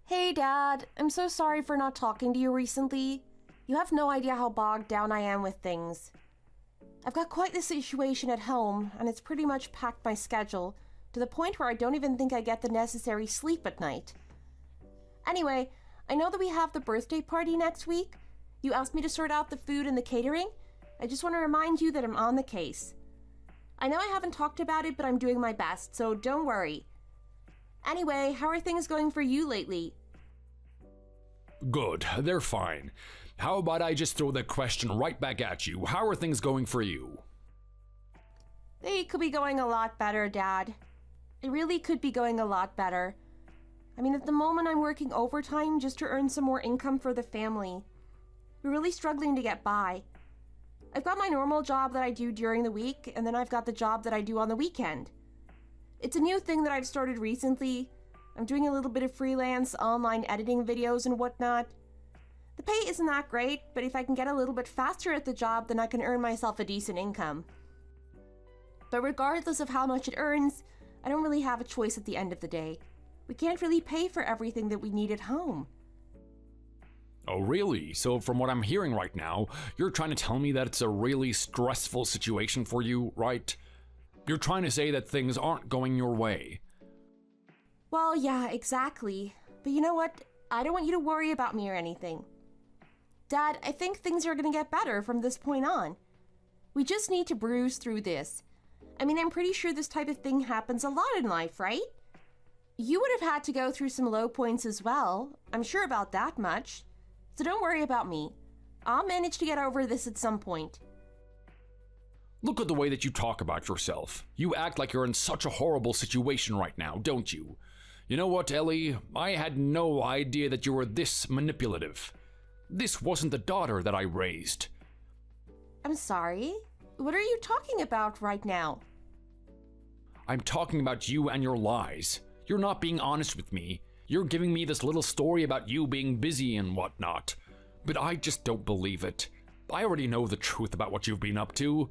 Hey, Dad. I'm so sorry for not talking to you recently. You have no idea how bogged down I am with things. I've got quite the situation at home, and it's pretty much packed my schedule, to the point where I don't even think I get the necessary sleep at night. Anyway, I know that we have the birthday party next week. You asked me to sort out the food and the catering. I just want to remind you that I'm on the case. I know I haven't talked about it, but I'm doing my best, so don't worry. Anyway, how are things going for you lately? Good, they're fine. How about I just throw the question right back at you? How are things going for you? They could be going a lot better, Dad. It really could be going a lot better. I mean, at the moment I'm working overtime just to earn some more income for the family. We're really struggling to get by. I've got my normal job that I do during the week, and then I've got the job that I do on the weekend. It's a new thing that I've started recently. I'm doing a little bit of freelance online editing videos and whatnot. The pay isn't that great, but if I can get a little bit faster at the job, then I can earn myself a decent income. But regardless of how much it earns, I don't really have a choice at the end of the day. We can't really pay for everything that we need at home. Oh, really? So from what I'm hearing right now, you're trying to tell me that it's a really stressful situation for you, right? You're trying to say that things aren't going your way. Well, yeah, exactly. But you know what? I don't want you to worry about me or anything. Dad, I think things are going to get better from this point on. We just need to bruise through this. I mean, I'm pretty sure this type of thing happens a lot in life, right? You would have had to go through some low points as well. I'm sure about that much. So don't worry about me. I'll manage to get over this at some point. Look at the way that you talk about yourself. You act like you're in such a horrible situation right now, don't you? You know what, Ellie? I had no idea that you were this manipulative. This wasn't the daughter that I raised. I'm sorry? What are you talking about right now? I'm talking about you and your lies. You're not being honest with me. You're giving me this little story about you being busy and whatnot. But I just don't believe it. I already know the truth about what you've been up to.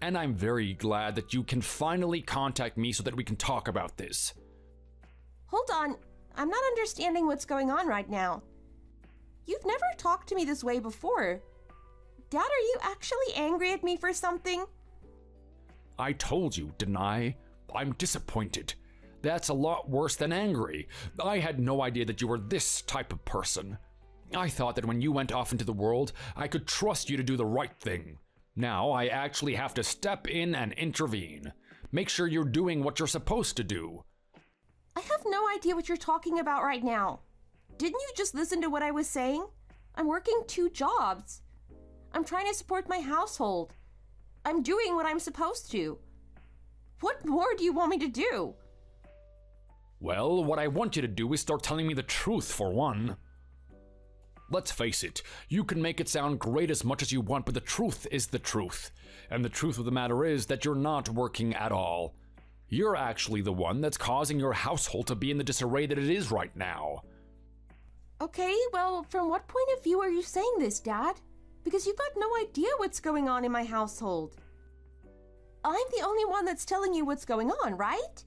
And I'm very glad that you can finally contact me so that we can talk about this. Hold on. I'm not understanding what's going on right now. You've never talked to me this way before. Dad, are you actually angry at me for something? I told you, didn't I? I'm disappointed. That's a lot worse than angry. I had no idea that you were this type of person. I thought that when you went off into the world, I could trust you to do the right thing. Now I actually have to step in and intervene. Make sure you're doing what you're supposed to do. I have no idea what you're talking about right now. Didn't you just listen to what I was saying? I'm working 2 jobs. I'm trying to support my household. I'm doing what I'm supposed to. What more do you want me to do? Well, what I want you to do is start telling me the truth, for one. Let's face it, you can make it sound great as much as you want, but the truth is the truth. And the truth of the matter is that you're not working at all. You're actually the one that's causing your household to be in the disarray that it is right now. Okay, well, from what point of view are you saying this, Dad? Because you've got no idea what's going on in my household. I'm the only one that's telling you what's going on, right?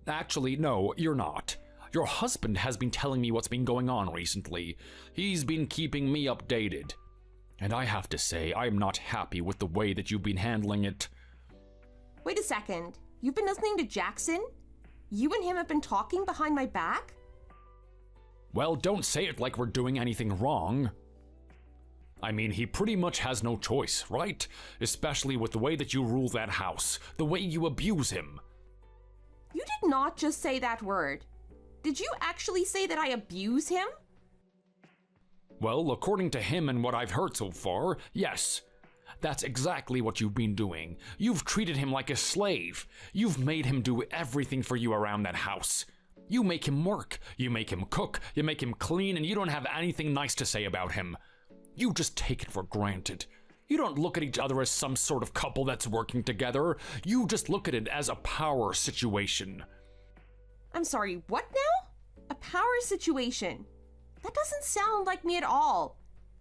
Actually, no, you're not. Your husband has been telling me what's been going on recently. He's been keeping me updated. And I have to say, I'm not happy with the way that you've been handling it. Wait a second. You've been listening to Jackson? You and him have been talking behind my back? Well, don't say it like we're doing anything wrong. I mean, he pretty much has no choice, right? Especially with the way that you rule that house, the way you abuse him. You did not just say that word. Did you actually say that I abuse him? Well, according to him and what I've heard so far, yes. That's exactly what you've been doing. You've treated him like a slave. You've made him do everything for you around that house. You make him work, you make him cook, you make him clean, and you don't have anything nice to say about him. You just take it for granted. You don't look at each other as some sort of couple that's working together. You just look at it as a power situation. I'm sorry, what now? A power situation? That doesn't sound like me at all.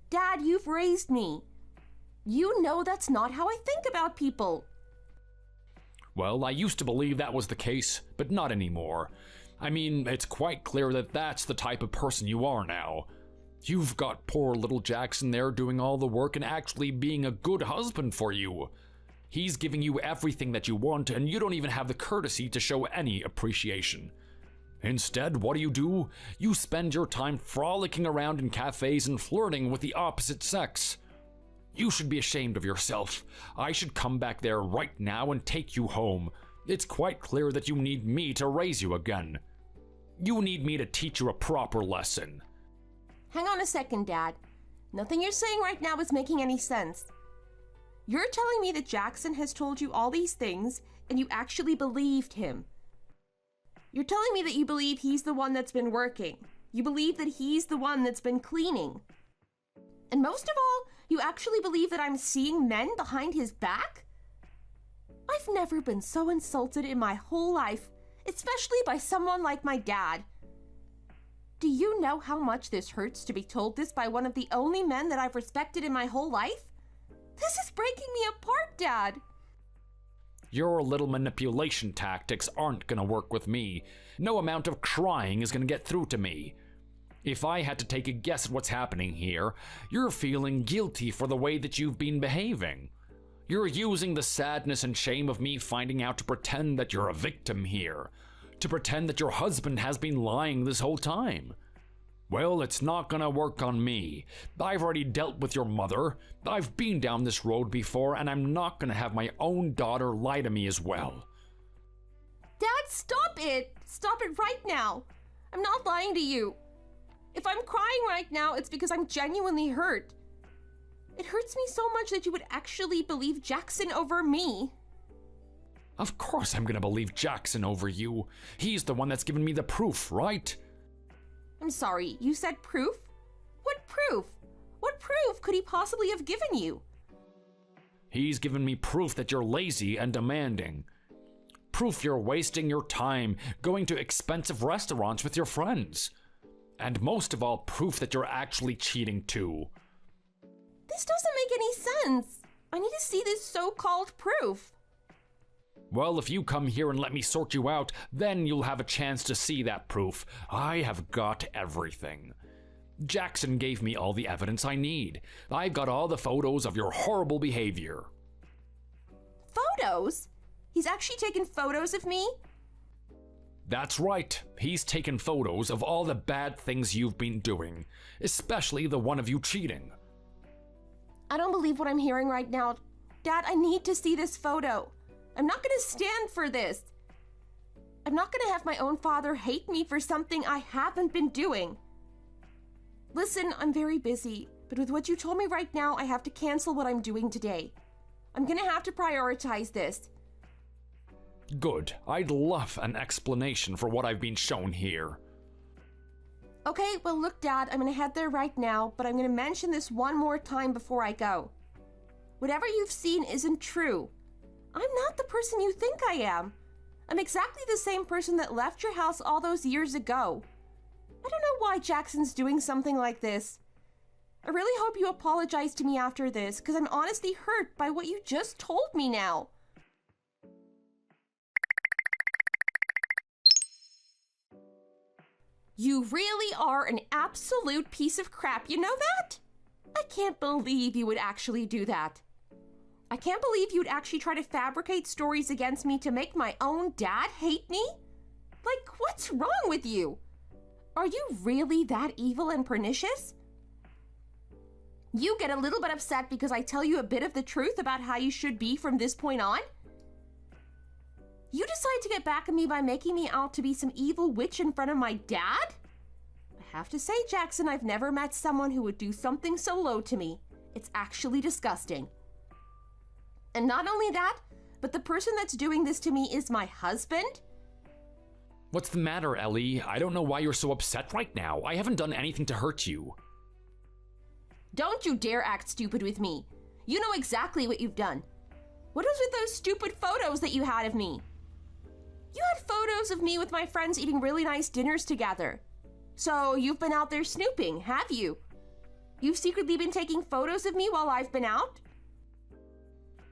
Dad, you've raised me. You know that's not how I think about people. Well, I used to believe that was the case, but not anymore. I mean, it's quite clear that that's the type of person you are now. You've got poor little Jackson there doing all the work and actually being a good husband for you. He's giving you everything that you want, and you don't even have the courtesy to show any appreciation. Instead, what do? You spend your time frolicking around in cafes and flirting with the opposite sex. You should be ashamed of yourself. I should come back there right now and take you home. It's quite clear that you need me to raise you again. You need me to teach you a proper lesson. Hang on a second, Dad. Nothing you're saying right now is making any sense. You're telling me that Jackson has told you all these things, and you actually believed him. You're telling me that you believe he's the one that's been working. You believe that he's the one that's been cleaning. And most of all, you actually believe that I'm seeing men behind his back? I've never been so insulted in my whole life, especially by someone like my dad. Do you know how much this hurts to be told this by one of the only men that I've respected in my whole life? This is breaking me apart, Dad. Your little manipulation tactics aren't gonna work with me. No amount of crying is gonna get through to me. If I had to take a guess at what's happening here, you're feeling guilty for the way that you've been behaving. You're using the sadness and shame of me finding out to pretend that you're a victim here. To pretend that your husband has been lying this whole time. Well, it's not gonna work on me. I've already dealt with your mother. I've been down this road before, and I'm not gonna have my own daughter lie to me as well. Dad, stop it! Stop it right now! I'm not lying to you. If I'm crying right now, it's because I'm genuinely hurt. It hurts me so much that you would actually believe Jackson over me. Of course I'm gonna believe Jackson over you. He's the one that's given me the proof, right? I'm sorry, you said proof? What proof? What proof could he possibly have given you? He's given me proof that you're lazy and demanding. Proof you're wasting your time going to expensive restaurants with your friends. And most of all, proof that you're actually cheating too. This doesn't make any sense. I need to see this so-called proof. Well, if you come here and let me sort you out, then you'll have a chance to see that proof. I have got everything. Jackson gave me all the evidence I need. I've got all the photos of your horrible behavior. Photos? He's actually taken photos of me? That's right. He's taken photos of all the bad things you've been doing, especially the one of you cheating. I don't believe what I'm hearing right now. Dad, I need to see this photo. I'm not gonna stand for this. I'm not gonna have my own father hate me for something I haven't been doing. Listen, I'm very busy, but with what you told me right now, I have to cancel what I'm doing today. I'm gonna have to prioritize this. Good. I'd love an explanation for what I've been shown here. Okay, well look, Dad, I'm gonna head there right now, but I'm gonna mention this one more time before I go. Whatever you've seen isn't true. I'm not the person you think I am. I'm exactly the same person that left your house all those years ago. I don't know why Jackson's doing something like this. I really hope you apologize to me after this, because I'm honestly hurt by what you just told me now. You really are an absolute piece of crap, you know that? I can't believe you would actually do that. I can't believe you'd actually try to fabricate stories against me to make my own dad hate me? Like, what's wrong with you? Are you really that evil and pernicious? You get a little bit upset because I tell you a bit of the truth about how you should be from this point on? You decide to get back at me by making me out to be some evil witch in front of my dad? I have to say, Jackson, I've never met someone who would do something so low to me. It's actually disgusting. And not only that, but the person that's doing this to me is my husband? What's the matter, Ellie? I don't know why you're so upset right now. I haven't done anything to hurt you. Don't you dare act stupid with me. You know exactly what you've done. What was with those stupid photos that you had of me? You had photos of me with my friends eating really nice dinners together. So you've been out there snooping, have you? You've secretly been taking photos of me while I've been out?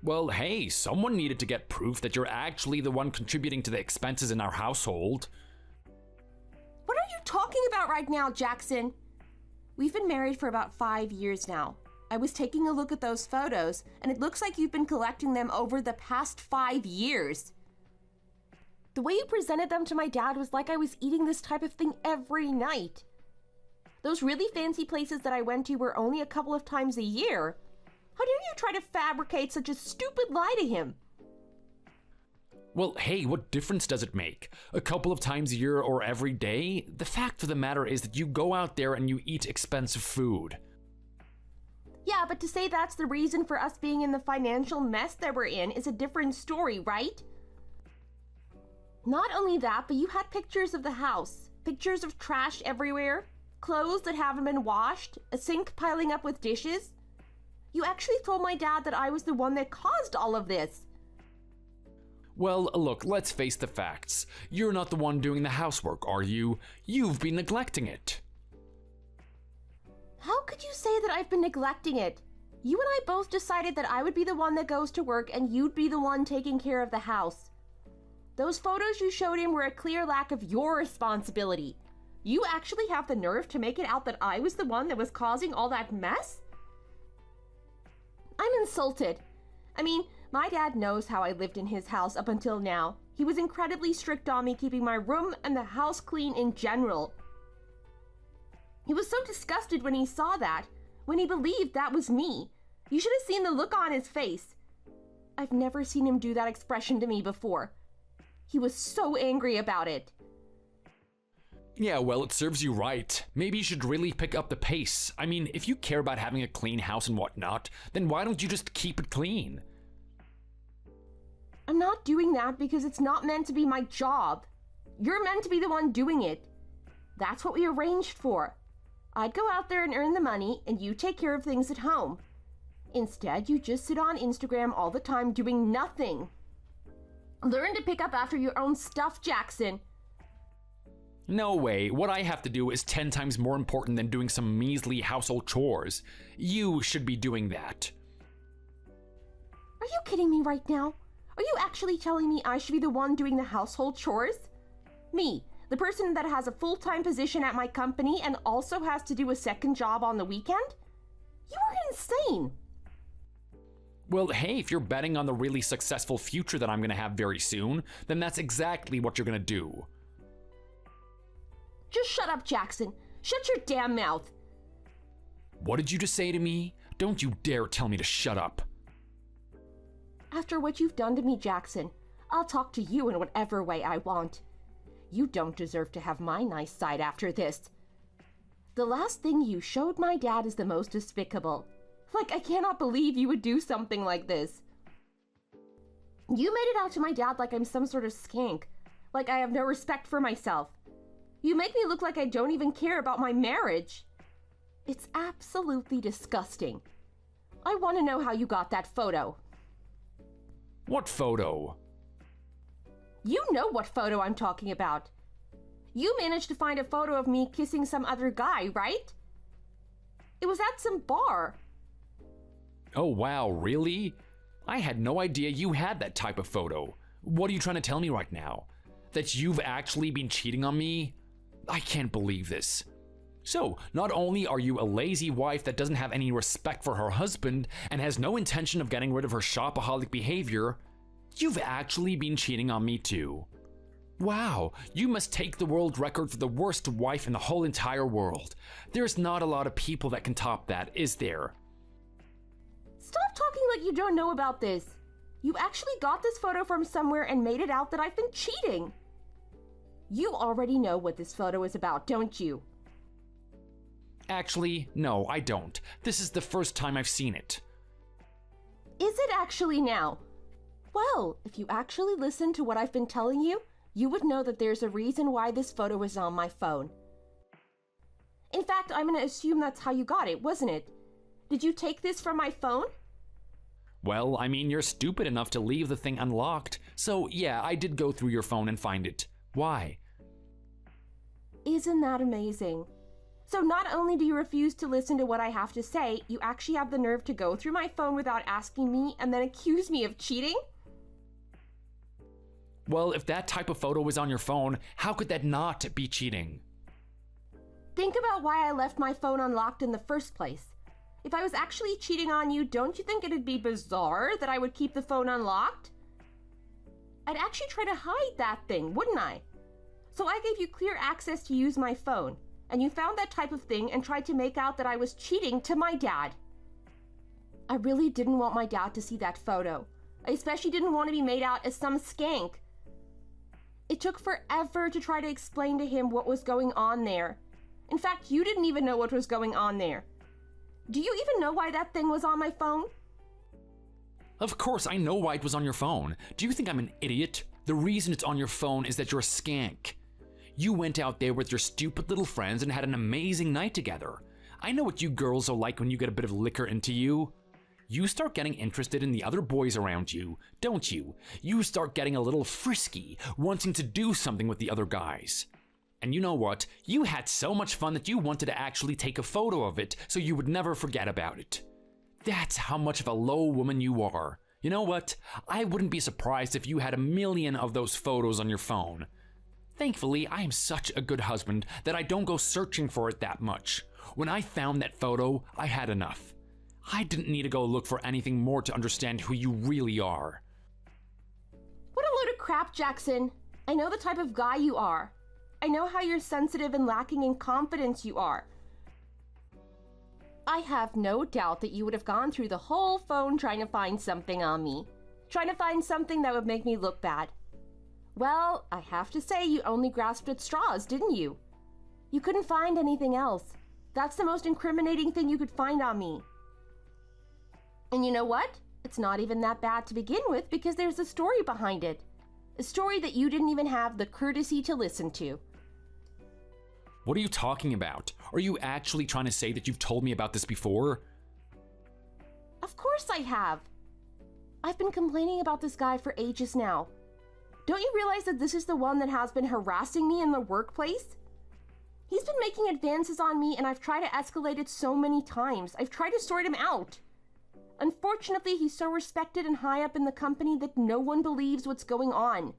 Well, hey, someone needed to get proof that you're actually the one contributing to the expenses in our household. What are you talking about right now, Jackson? We've been married for about 5 years now. I was taking a look at those photos, and it looks like you've been collecting them over the past 5 years. The way you presented them to my dad was like I was eating this type of thing every night. Those really fancy places that I went to were only a couple of times a year. How dare you try to fabricate such a stupid lie to him? Well, hey, what difference does it make? A couple of times a year or every day? The fact of the matter is that you go out there and you eat expensive food. Yeah, but to say that's the reason for us being in the financial mess that we're in is a different story, right? Not only that, but you had pictures of the house, pictures of trash everywhere, clothes that haven't been washed, a sink piling up with dishes. You actually told my dad that I was the one that caused all of this. Well, look, let's face the facts. You're not the one doing the housework, are you? You've been neglecting it. How could you say that I've been neglecting it? You and I both decided that I would be the one that goes to work and you'd be the one taking care of the house. Those photos you showed him were a clear lack of your responsibility. You actually have the nerve to make it out that I was the one that was causing all that mess? I'm insulted. I mean, my dad knows how I lived in his house up until now. He was incredibly strict on me keeping my room and the house clean in general. He was so disgusted when he saw that, when he believed that was me. You should have seen the look on his face. I've never seen him do that expression to me before. He was so angry about it. Yeah, well, it serves you right. Maybe you should really pick up the pace. I mean, if you care about having a clean house and whatnot, then why don't you just keep it clean? I'm not doing that because it's not meant to be my job. You're meant to be the one doing it. That's what we arranged for. I'd go out there and earn the money, and you take care of things at home. Instead, you just sit on Instagram all the time doing nothing. Learn to pick up after your own stuff, Jackson. No way. What I have to do is 10 times more important than doing some measly household chores. You should be doing that. Are you kidding me right now? Are you actually telling me I should be the one doing the household chores? Me, the person that has a full-time position at my company and also has to do a second job on the weekend? You are insane. Well, hey, if you're betting on the really successful future that I'm gonna have very soon, then that's exactly what you're gonna do. Just shut up, Jackson. Shut your damn mouth. What did you just say to me? Don't you dare tell me to shut up. After what you've done to me, Jackson, I'll talk to you in whatever way I want. You don't deserve to have my nice side after this. The last thing you showed my dad is the most despicable. Like, I cannot believe you would do something like this. You made it out to my dad like I'm some sort of skank. Like I have no respect for myself. You make me look like I don't even care about my marriage. It's absolutely disgusting. I want to know how you got that photo. What photo? You know what photo I'm talking about. You managed to find a photo of me kissing some other guy, right? It was at some bar. Oh wow, really? I had no idea you had that type of photo. What are you trying to tell me right now? That you've actually been cheating on me? I can't believe this. So, not only are you a lazy wife that doesn't have any respect for her husband and has no intention of getting rid of her shopaholic behavior, you've actually been cheating on me too. Wow, you must take the world record for the worst wife in the whole entire world. There's not a lot of people that can top that, is there? Stop talking like you don't know about this. You actually got this photo from somewhere and made it out that I've been cheating. You already know what this photo is about, don't you? Actually, no, I don't. This is the first time I've seen it. Is it actually now? Well, if you actually listen to what I've been telling you, you would know that there's a reason why this photo is on my phone. In fact, I'm going to assume that's how you got it, wasn't it? Did you take this from my phone? Well, I mean, you're stupid enough to leave the thing unlocked, so yeah, I did go through your phone and find it. Why? Isn't that amazing? So not only do you refuse to listen to what I have to say, you actually have the nerve to go through my phone without asking me and then accuse me of cheating? Well, if that type of photo was on your phone, how could that not be cheating? Think about why I left my phone unlocked in the first place. If I was actually cheating on you, don't you think it'd be bizarre that I would keep the phone unlocked? I'd actually try to hide that thing, wouldn't I? So I gave you clear access to use my phone, and you found that type of thing and tried to make out that I was cheating to my dad. I really didn't want my dad to see that photo. I especially didn't want to be made out as some skank. It took forever to try to explain to him what was going on there. In fact, you didn't even know what was going on there. Do you even know why that thing was on my phone? Of course, I know why it was on your phone. Do you think I'm an idiot? The reason it's on your phone is that you're a skank. You went out there with your stupid little friends and had an amazing night together. I know what you girls are like when you get a bit of liquor into you. You start getting interested in the other boys around you, don't you? You start getting a little frisky, wanting to do something with the other guys. And you know what? You had so much fun that you wanted to actually take a photo of it so you would never forget about it. That's how much of a low woman you are. You know what? I wouldn't be surprised if you had 1,000,000 of those photos on your phone. Thankfully, I am such a good husband that I don't go searching for it that much. When I found that photo, I had enough. I didn't need to go look for anything more to understand who you really are. What a load of crap, Jackson. I know the type of guy you are. I know how you're sensitive and lacking in confidence you are. I have no doubt that you would have gone through the whole phone trying to find something on me. Trying to find something that would make me look bad. Well, I have to say you only grasped at straws, didn't you? You couldn't find anything else. That's the most incriminating thing you could find on me. And you know what? It's not even that bad to begin with because there's a story behind it. A story that you didn't even have the courtesy to listen to. What are you talking about? Are you actually trying to say that you've told me about this before? Of course I have. I've been complaining about this guy for ages now. Don't you realize that this is the one that has been harassing me in the workplace? He's been making advances on me and I've tried to escalate it so many times. I've tried to sort him out. Unfortunately, he's so respected and high up in the company that no one believes what's going on.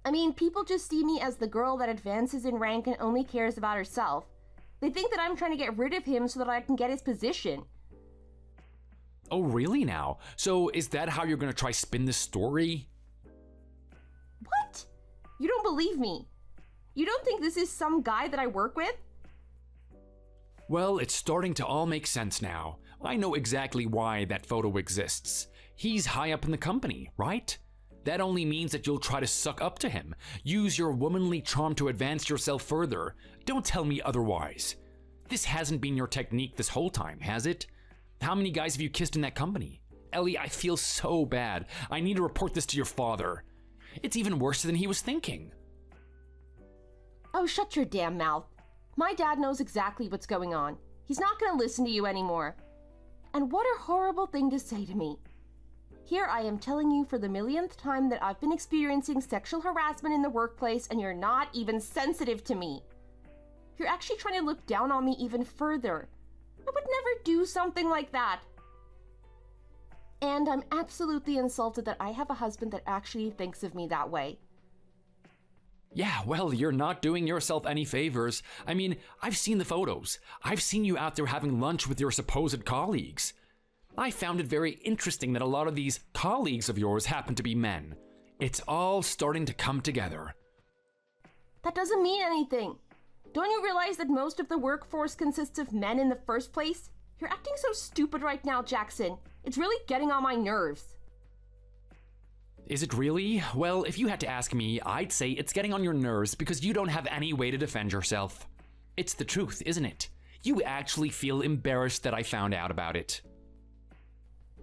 I mean, people just see me as the girl that advances in rank and only cares about herself. They think that I'm trying to get rid of him so that I can get his position. Oh, really now? So is that how you're gonna try spin this story? What? You don't believe me? You don't think this is some guy that I work with? Well, it's starting to all make sense now. I know exactly why that photo exists. He's high up in the company, right? That only means that you'll try to suck up to him. Use your womanly charm to advance yourself further. Don't tell me otherwise. This hasn't been your technique this whole time, has it? How many guys have you kissed in that company? Ellie, I feel so bad. I need to report this to your father. It's even worse than he was thinking. Oh, shut your damn mouth. My dad knows exactly what's going on. He's not going to listen to you anymore. And what a horrible thing to say to me. Here I am telling you for the millionth time that I've been experiencing sexual harassment in the workplace and you're not even sensitive to me. You're actually trying to look down on me even further. I would never do something like that. And I'm absolutely insulted that I have a husband that actually thinks of me that way. Yeah, well, you're not doing yourself any favors. I mean, I've seen the photos. I've seen you out there having lunch with your supposed colleagues. I found it very interesting that a lot of these colleagues of yours happen to be men. It's all starting to come together. That doesn't mean anything. Don't you realize that most of the workforce consists of men in the first place? You're acting so stupid right now, Jackson. It's really getting on my nerves. Is it really? Well, if you had to ask me, I'd say it's getting on your nerves because you don't have any way to defend yourself. It's the truth, isn't it? You actually feel embarrassed that I found out about it.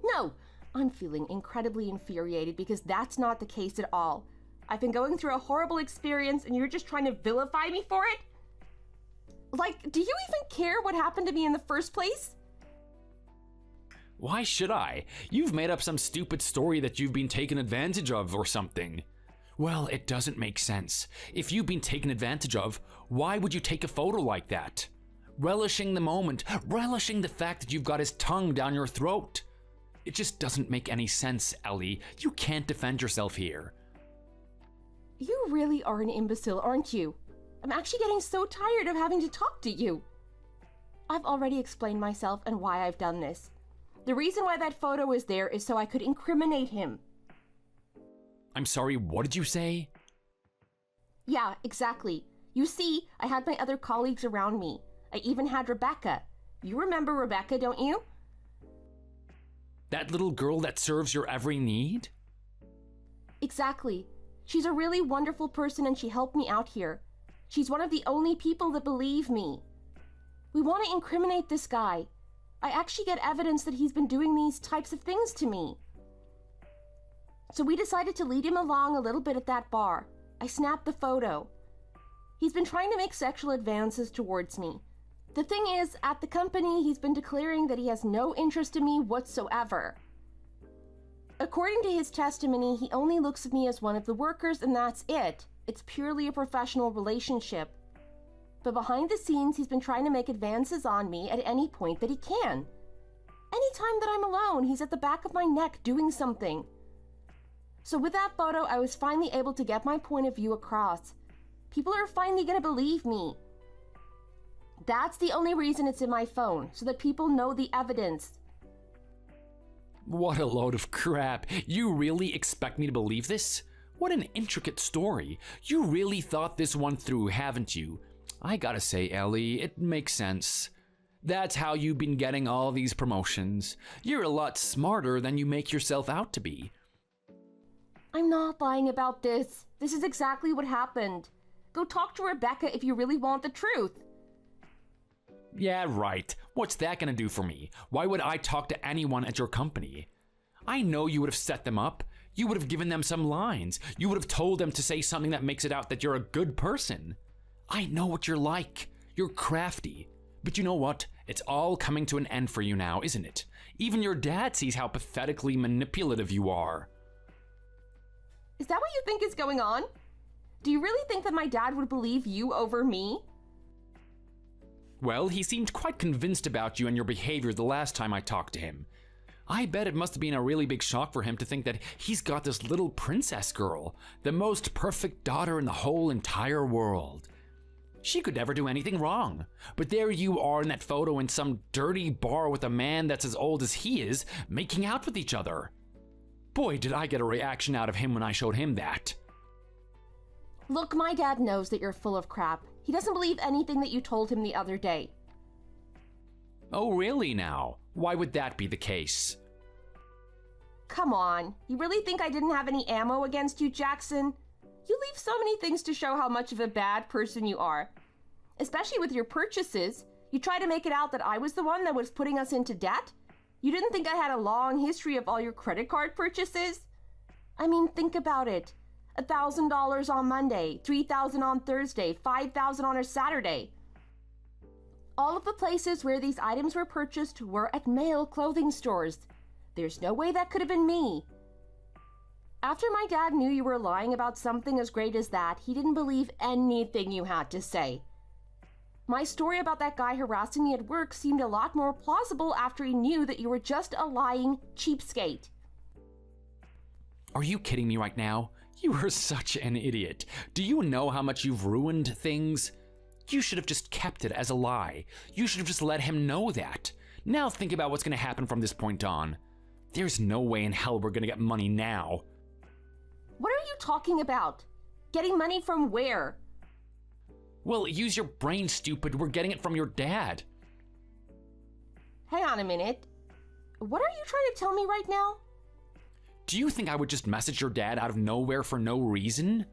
No, I'm feeling incredibly infuriated because that's not the case at all. I've been going through a horrible experience and you're just trying to vilify me for it? Like, do you even care what happened to me in the first place? Why should I? You've made up some stupid story that you've been taken advantage of or something. Well, it doesn't make sense. If you've been taken advantage of, why would you take a photo like that? Relishing the moment, relishing the fact that you've got his tongue down your throat. It just doesn't make any sense, Ellie. You can't defend yourself here. You really are an imbecile, aren't you? I'm actually getting so tired of having to talk to you. I've already explained myself and why I've done this. The reason why that photo is there is so I could incriminate him. I'm sorry, what did you say? Yeah, exactly. You see, I had my other colleagues around me. I even had Rebecca. You remember Rebecca, don't you? That little girl that serves your every need? Exactly. She's a really wonderful person and she helped me out here. She's one of the only people that believe me. We want to incriminate this guy. I actually get evidence that he's been doing these types of things to me. So we decided to lead him along a little bit at that bar. I snapped the photo. He's been trying to make sexual advances towards me. The thing is, at the company, he's been declaring that he has no interest in me whatsoever. According to his testimony, he only looks at me as one of the workers and that's it. It's purely a professional relationship. But behind the scenes, he's been trying to make advances on me at any point that he can. Anytime that I'm alone, he's at the back of my neck doing something. So with that photo, I was finally able to get my point of view across. People are finally gonna believe me. That's the only reason it's in my phone, so that people know the evidence. What a load of crap. You really expect me to believe this? What an intricate story. You really thought this one through, haven't you? I gotta say, Ellie, it makes sense. That's how you've been getting all these promotions. You're a lot smarter than you make yourself out to be. I'm not lying about this. This is exactly what happened. Go talk to Rebecca if you really want the truth. Yeah, right. What's that gonna do for me? Why would I talk to anyone at your company? I know you would have set them up. You would have given them some lines. You would have told them to say something that makes it out that you're a good person. I know what you're like. You're crafty. But you know what? It's all coming to an end for you now, isn't it? Even your dad sees how pathetically manipulative you are. Is that what you think is going on? Do you really think that my dad would believe you over me? Well, he seemed quite convinced about you and your behavior the last time I talked to him. I bet it must have been a really big shock for him to think that he's got this little princess girl, the most perfect daughter in the whole entire world. She could never do anything wrong. But there you are in that photo in some dirty bar with a man that's as old as he is, making out with each other. Boy, did I get a reaction out of him when I showed him that. Look, my dad knows that you're full of crap. He doesn't believe anything that you told him the other day. Oh, really now? Why would that be the case? Come on, you really think I didn't have any ammo against you, Jackson? You leave so many things to show how much of a bad person you are. Especially with your purchases. You try to make it out that I was the one that was putting us into debt? You didn't think I had a long history of all your credit card purchases? I mean, think about it. $1,000 on Monday, $3,000 on Thursday, $5,000 on a Saturday. All of the places where these items were purchased were at male clothing stores. There's no way that could have been me. After my dad knew you were lying about something as great as that, he didn't believe anything you had to say. My story about that guy harassing me at work seemed a lot more plausible after he knew that you were just a lying cheapskate. Are you kidding me right now? You are such an idiot. Do you know how much you've ruined things? You should have just kept it as a lie. You should have just let him know that. Now think about what's going to happen from this point on. There's no way in hell we're going to get money now. What are you talking about? Getting money from where? Well, use your brain, stupid. We're getting it from your dad. Hang on a minute. What are you trying to tell me right now? Do you think I would just message your dad out of nowhere for no reason?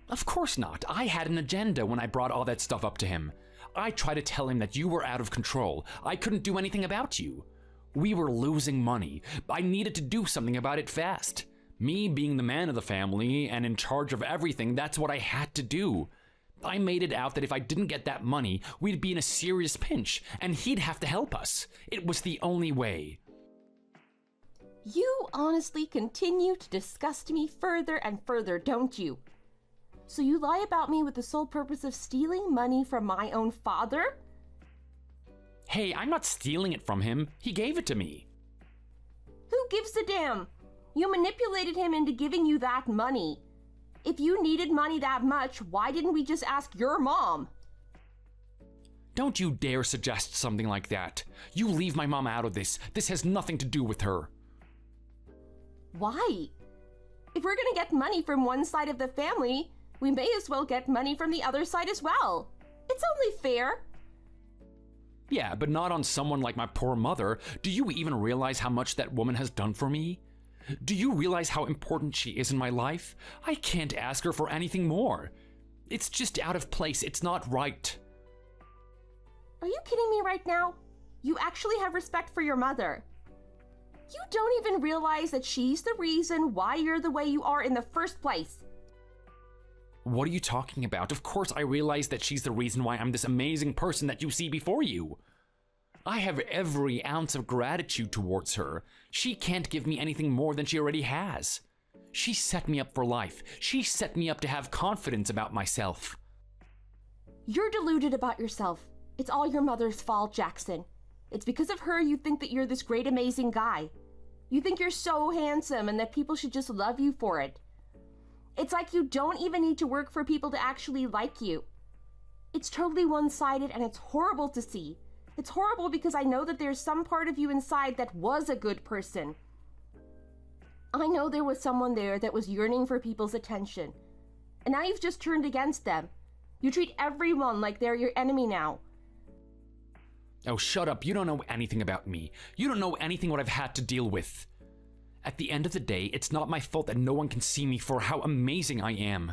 Of course not. I had an agenda when I brought all that stuff up to him. I tried to tell him that you were out of control. I couldn't do anything about you. We were losing money. I needed to do something about it fast. Me being the man of the family and in charge of everything, that's what I had to do. I made it out that if I didn't get that money, we'd be in a serious pinch, and he'd have to help us. It was the only way. You honestly continue to disgust me further and further, don't you? So you lie about me with the sole purpose of stealing money from my own father? Hey, I'm not stealing it from him. He gave it to me. Who gives a damn? You manipulated him into giving you that money. If you needed money that much, why didn't we just ask your mom? Don't you dare suggest something like that. You leave my mom out of this. This has nothing to do with her. Why? If we're gonna get money from one side of the family, we may as well get money from the other side as well. It's only fair. Yeah, but not on someone like my poor mother. Do you even realize how much that woman has done for me? Do you realize how important she is in my life? I can't ask her for anything more. It's just out of place. It's not right. Are you kidding me right now? You actually have respect for your mother. You don't even realize that she's the reason why you're the way you are in the first place. What are you talking about? Of course I realize that she's the reason why I'm this amazing person that you see before you. I have every ounce of gratitude towards her. She can't give me anything more than she already has. She set me up for life. She set me up to have confidence about myself. You're deluded about yourself. It's all your mother's fault, Jackson. It's because of her you think that you're this great, amazing guy. You think you're so handsome and that people should just love you for it. It's like you don't even need to work for people to actually like you. It's totally one-sided and it's horrible to see. It's horrible because I know that there's some part of you inside that was a good person. I know there was someone there that was yearning for people's attention. And now you've just turned against them. You treat everyone like they're your enemy now. Oh, shut up. You don't know anything about me. You don't know anything what I've had to deal with. At the end of the day, it's not my fault that no one can see me for how amazing I am.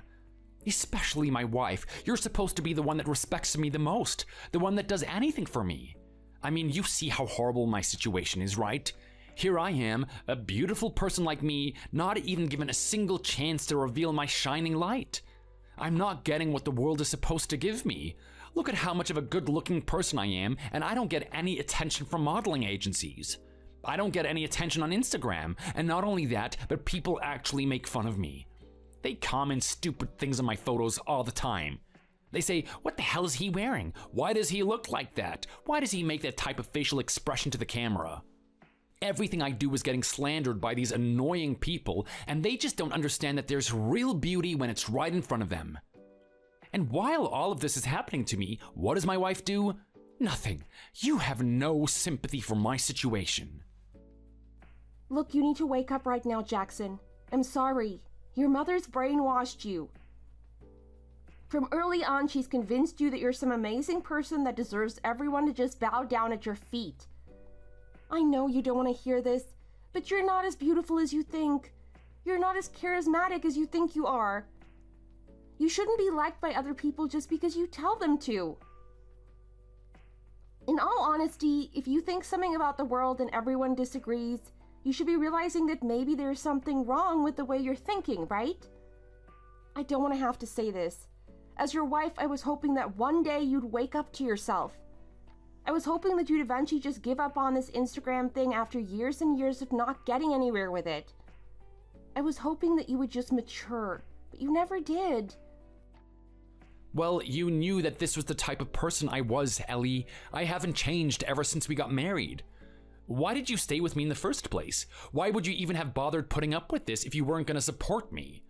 Especially my wife. You're supposed to be the one that respects me the most. The one that does anything for me. I mean, you see how horrible my situation is, right? Here I am, a beautiful person like me, not even given a single chance to reveal my shining light. I'm not getting what the world is supposed to give me. Look at how much of a good-looking person I am, and I don't get any attention from modeling agencies. I don't get any attention on Instagram, and not only that, but people actually make fun of me. They comment stupid things on my photos all the time. They say, what the hell is he wearing? Why does he look like that? Why does he make that type of facial expression to the camera? Everything I do is getting slandered by these annoying people, and they just don't understand that there's real beauty when it's right in front of them. And while all of this is happening to me, what does my wife do? Nothing. You have no sympathy for my situation. Look, you need to wake up right now, Jackson. I'm sorry. Your mother's brainwashed you. From early on, she's convinced you that you're some amazing person that deserves everyone to just bow down at your feet. I know you don't want to hear this, But you're not as beautiful as you think. You're not as charismatic as you think you are. You shouldn't be liked by other people just because you tell them to. In all honesty, if you think something about the world and everyone disagrees, you should be realizing that maybe there's something wrong with the way you're thinking, right? I don't want to have to say this. As your wife, I was hoping that one day you'd wake up to yourself. I was hoping that you'd eventually just give up on this Instagram thing after years and years of not getting anywhere with it. I was hoping that you would just mature, but you never did. Well, you knew that this was the type of person I was, Ellie. I haven't changed ever since we got married. Why did you stay with me in the first place? Why would you even have bothered putting up with this if you weren't going to support me?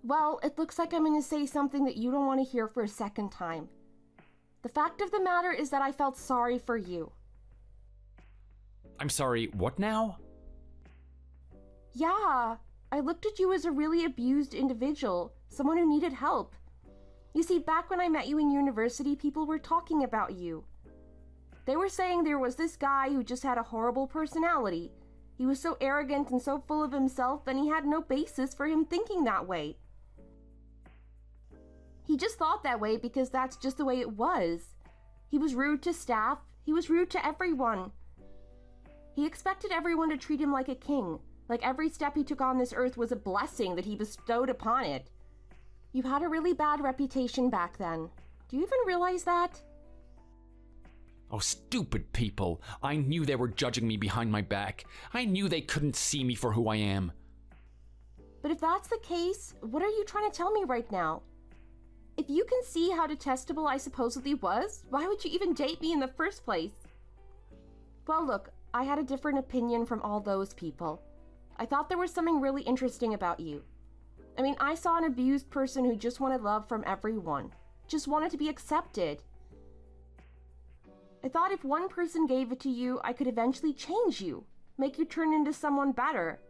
Well, it looks like I'm going to say something that you don't want to hear for a second time. The fact of the matter is that I felt sorry for you. I'm sorry, what now? Yeah, I looked at you as a really abused individual, someone who needed help. You see, back when I met you in university, people were talking about you. They were saying there was this guy who just had a horrible personality. He was so arrogant and so full of himself, and he had no basis for him thinking that way. He just thought that way because that's just the way it was. He was rude to staff. He was rude to everyone. He expected everyone to treat him like a king, like every step he took on this earth was a blessing that he bestowed upon it. You had a really bad reputation back then. Do you even realize that? Oh, stupid people. I knew they were judging me behind my back. I knew they couldn't see me for who I am. But if that's the case, what are you trying to tell me right now? If you can see how detestable I supposedly was, why would you even date me in the first place? Well, look, I had a different opinion from all those people. I thought there was something really interesting about you. I mean, I saw an abused person who just wanted love from everyone, just wanted to be accepted. I thought if one person gave it to you, I could eventually change you, make you turn into someone better.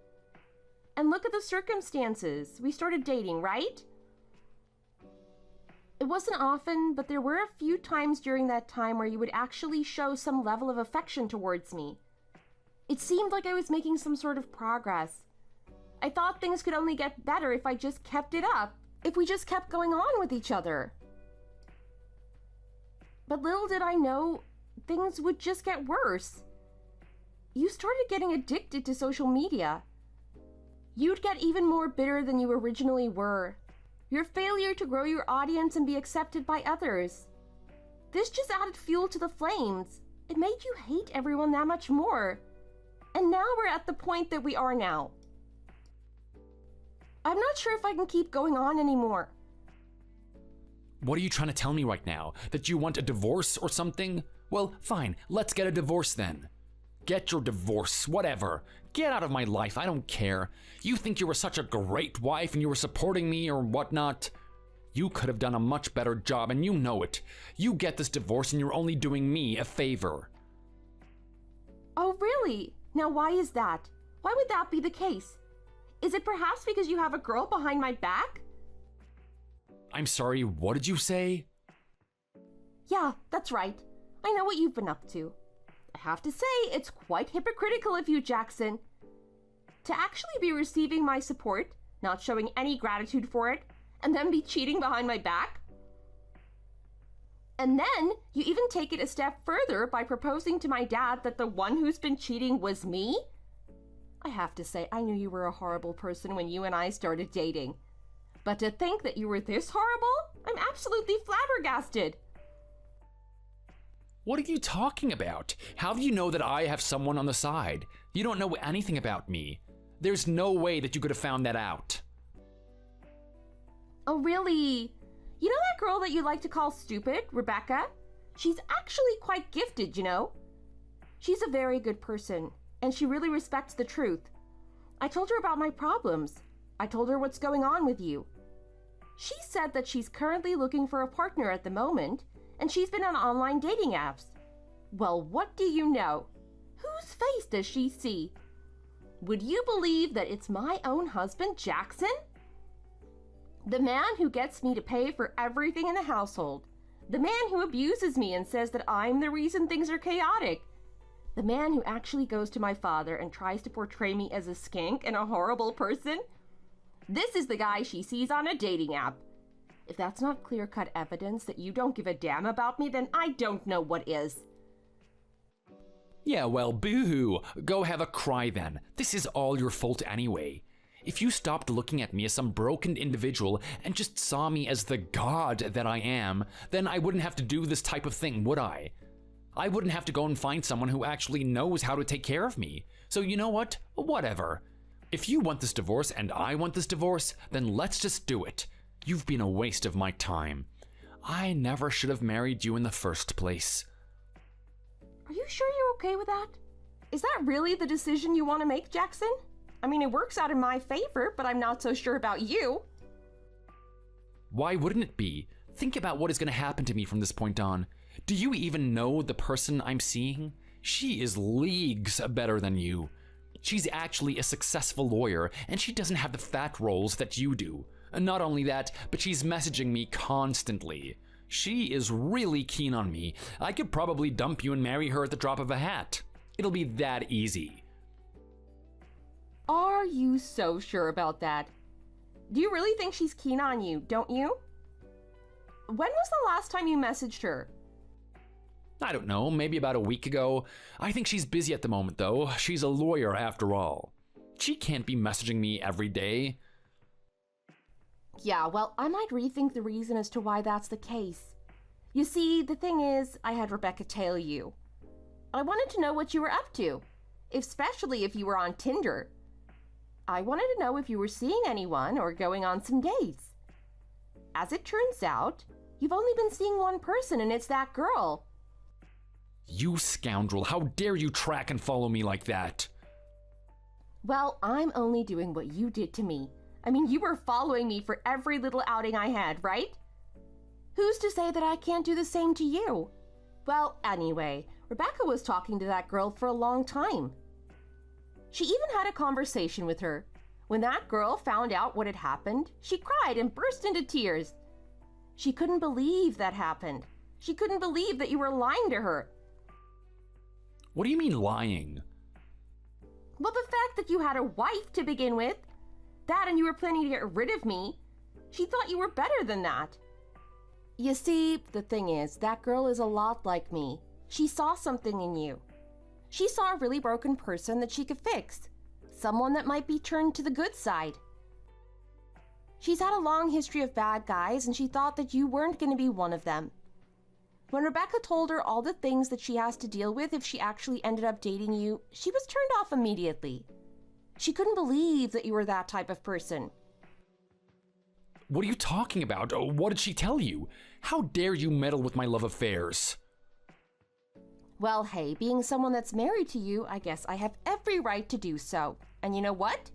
And look at the circumstances. We started dating, right? It wasn't often, but there were a few times during that time where you would actually show some level of affection towards me. It seemed like I was making some sort of progress. I thought things could only get better if I just kept it up, if we just kept going on with each other. But little did I know, things would just get worse. You started getting addicted to social media. You'd get even more bitter than you originally were. Your failure to grow your audience and be accepted by others. This just added fuel to the flames. It made you hate everyone that much more. And now we're at the point that we are now. I'm not sure if I can keep going on anymore. What are you trying to tell me right now? That you want a divorce or something? Well, fine, let's get a divorce then. Get your divorce, whatever. Get out of my life, I don't care. You think you were such a great wife and you were supporting me or whatnot? You could have done a much better job and you know it. You get this divorce and you're only doing me a favor. Oh, really? Now why is that? Why would that be the case? Is it perhaps because you have a girl behind my back? I'm sorry, what did you say? Yeah, that's right. I know what you've been up to. I have to say, it's quite hypocritical of you, Jackson. To actually be receiving my support, not showing any gratitude for it, and then be cheating behind my back? And then, you even take it a step further by proposing to my dad that the one who's been cheating was me? I have to say, I knew you were a horrible person when you and I started dating. But to think that you were this horrible? I'm absolutely flabbergasted. What are you talking about? How do you know that I have someone on the side? You don't know anything about me. There's no way that you could have found that out. Oh, really? You know that girl that you like to call stupid, Rebecca? She's actually quite gifted, you know? She's a very good person, and she really respects the truth. I told her about my problems. I told her what's going on with you. She said that she's currently looking for a partner at the moment, and she's been on online dating apps. Well, what do you know? Whose face does she see? Would you believe that it's my own husband, Jackson? The man who gets me to pay for everything in the household. The man who abuses me and says that I'm the reason things are chaotic. The man who actually goes to my father and tries to portray me as a skank and a horrible person? This is the guy she sees on a dating app. If that's not clear-cut evidence that you don't give a damn about me, then I don't know what is. Yeah, well, boo-hoo. Go have a cry then. This is all your fault anyway. If you stopped looking at me as some broken individual and just saw me as the god that I am, then I wouldn't have to do this type of thing, would I? I wouldn't have to go and find someone who actually knows how to take care of me. So you know what? Whatever. If you want this divorce and I want this divorce, then let's just do it. You've been a waste of my time. I never should have married you in the first place. Are you sure you're okay with that? Is that really the decision you want to make, Jackson? I mean, it works out in my favor, but I'm not so sure about you. Why wouldn't it be? Think about what is going to happen to me from this point on. Do you even know the person I'm seeing? She is leagues better than you. She's actually a successful lawyer, and she doesn't have the fat rolls that you do. And not only that, but she's messaging me constantly. She is really keen on me. I could probably dump you and marry her at the drop of a hat. It'll be that easy. Are you so sure about that? Do you really think she's keen on you, don't you? When was the last time you messaged her? I don't know, maybe about a week ago. I think she's busy at the moment, though. She's a lawyer after all. She can't be messaging me every day. Yeah, well, I might rethink the reason as to why that's the case. You see, the thing is, I had Rebecca tail you. I wanted to know what you were up to, especially if you were on Tinder. I wanted to know if you were seeing anyone or going on some dates. As it turns out, you've only been seeing one person, and it's that girl. You scoundrel, how dare you track and follow me like that? Well, I'm only doing what you did to me. I mean, you were following me for every little outing I had, right? Who's to say that I can't do the same to you? Well, anyway, Rebecca was talking to that girl for a long time. She even had a conversation with her. When that girl found out what had happened, she cried and burst into tears. She couldn't believe that happened. She couldn't believe that you were lying to her. What do you mean lying? Well, the fact that you had a wife to begin with, that and you were planning to get rid of me, she thought you were better than that. You see, the thing is, that girl is a lot like me. She saw something in you. She saw a really broken person that she could fix. Someone that might be turned to the good side. She's had a long history of bad guys, and she thought that you weren't going to be one of them. When Rebecca told her all the things that she has to deal with if she actually ended up dating you, she was turned off immediately. She couldn't believe that you were that type of person. What are you talking about? What did she tell you? How dare you meddle with my love affairs? Well, hey, being someone that's married to you, I guess I have every right to do so. And you know what?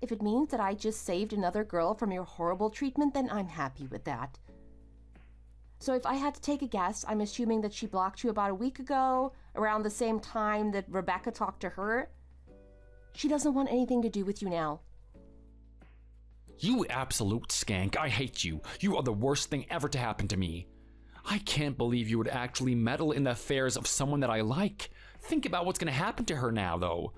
If it means that I just saved another girl from your horrible treatment, then I'm happy with that. So if I had to take a guess, I'm assuming that she blocked you about a week ago, around the same time that Rebecca talked to her. She doesn't want anything to do with you now. You absolute skank, I hate you. You are the worst thing ever to happen to me. I can't believe you would actually meddle in the affairs of someone that I like. Think about what's going to happen to her now, though.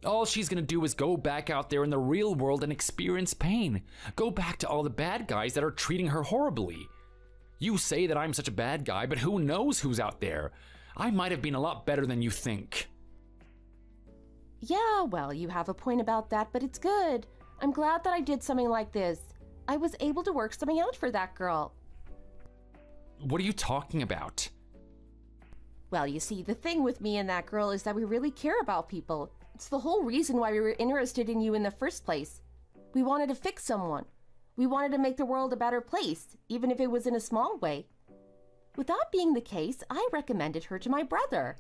All she's going to do is go back out there in the real world and experience pain. Go back to all the bad guys that are treating her horribly. You say that I'm such a bad guy, but who knows who's out there? I might have been a lot better than you think. Yeah, well, you have a point about that, but it's good. I'm glad that I did something like this. I was able to work something out for that girl. What are you talking about? Well, you see, the thing with me and that girl is that we really care about people. It's the whole reason why we were interested in you in the first place. We wanted to fix someone. We wanted to make the world a better place, even if it was in a small way. With that being the case, I recommended her to my brother.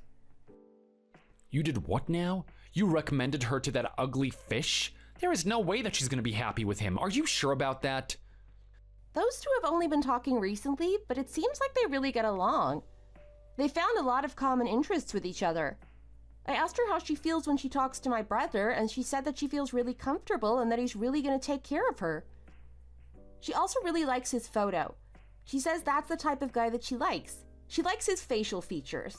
You did what now? You recommended her to that ugly fish? There is no way that she's going to be happy with him. Are you sure about that? Those two have only been talking recently, but it seems like they really get along. They found a lot of common interests with each other. I asked her how she feels when she talks to my brother, and she said that she feels really comfortable and that he's really going to take care of her. She also really likes his photo. She says that's the type of guy that she likes. She likes his facial features.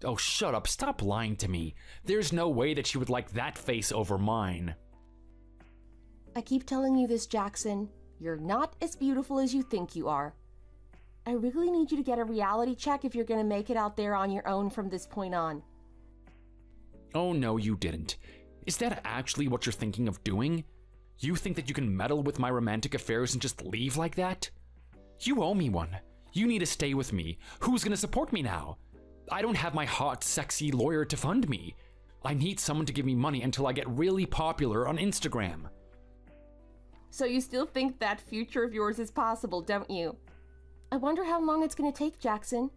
Oh, shut up. Stop lying to me. There's no way that she would like that face over mine. I keep telling you this, Jackson. You're not as beautiful as you think you are. I really need you to get a reality check if you're going to make it out there on your own from this point on. Oh, no, you didn't. Is that actually what you're thinking of doing? You think that you can meddle with my romantic affairs and just leave like that? You owe me one. You need to stay with me. Who's going to support me now? I don't have my hot, sexy lawyer to fund me. I need someone to give me money until I get really popular on Instagram. So you still think that future of yours is possible, don't you? I wonder how long it's going to take, Jackson.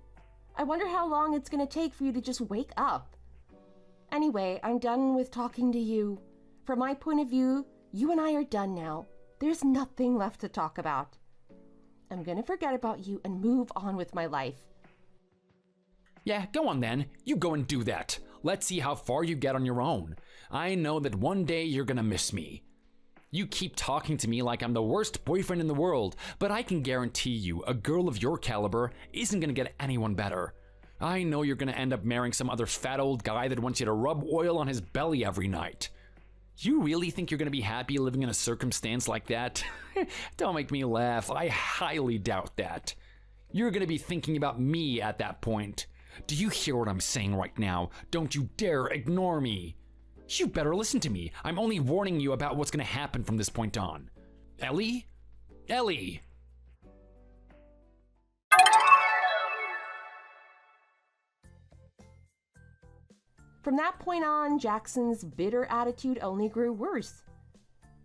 I wonder how long it's going to take for you to just wake up. Anyway, I'm done with talking to you. From my point of view, you and I are done now. There's nothing left to talk about. I'm going to forget about you and move on with my life. Yeah, go on then. You go and do that. Let's see how far you get on your own. I know that one day you're gonna miss me. You keep talking to me like I'm the worst boyfriend in the world, but I can guarantee you a girl of your caliber isn't gonna get anyone better. I know you're gonna end up marrying some other fat old guy that wants you to rub oil on his belly every night. You really think you're gonna be happy living in a circumstance like that? Don't make me laugh. I highly doubt that. You're gonna be thinking about me at that point. Do you hear what I'm saying right now? Don't you dare ignore me. You better listen to me. I'm only warning you about what's gonna happen from this point on. Ellie? Ellie! From that point on, Jackson's bitter attitude only grew worse.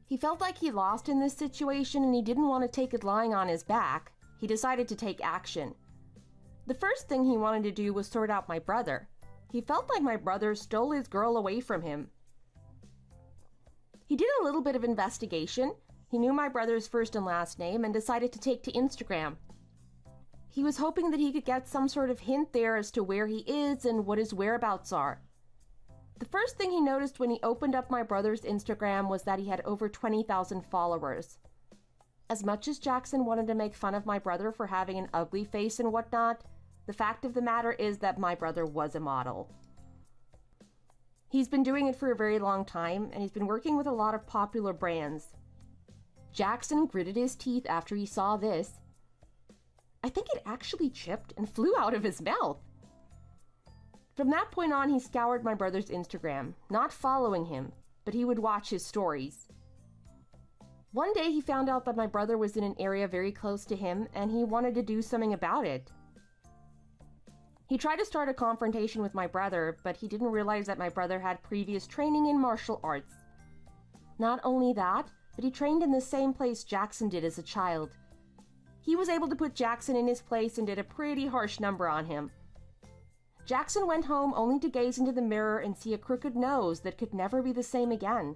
He felt like he lost in this situation and he didn't want to take it lying on his back. He decided to take action. The first thing he wanted to do was sort out my brother. He felt like my brother stole his girl away from him. He did a little bit of investigation. He knew my brother's first and last name and decided to take to Instagram. He was hoping that he could get some sort of hint there as to where he is and what his whereabouts are. The first thing he noticed when he opened up my brother's Instagram was that he had over 20,000 followers. As much as Jackson wanted to make fun of my brother for having an ugly face and whatnot, the fact of the matter is that my brother was a model. He's been doing it for a very long time, and he's been working with a lot of popular brands. Jackson gritted his teeth after he saw this. I think it actually chipped and flew out of his mouth. From that point on, he scoured my brother's Instagram, not following him, but he would watch his stories. One day he found out that my brother was in an area very close to him, and he wanted to do something about it. He tried to start a confrontation with my brother, but he didn't realize that my brother had previous training in martial arts. Not only that, but he trained in the same place Jackson did as a child. He was able to put Jackson in his place and did a pretty harsh number on him. Jackson went home only to gaze into the mirror and see a crooked nose that could never be the same again.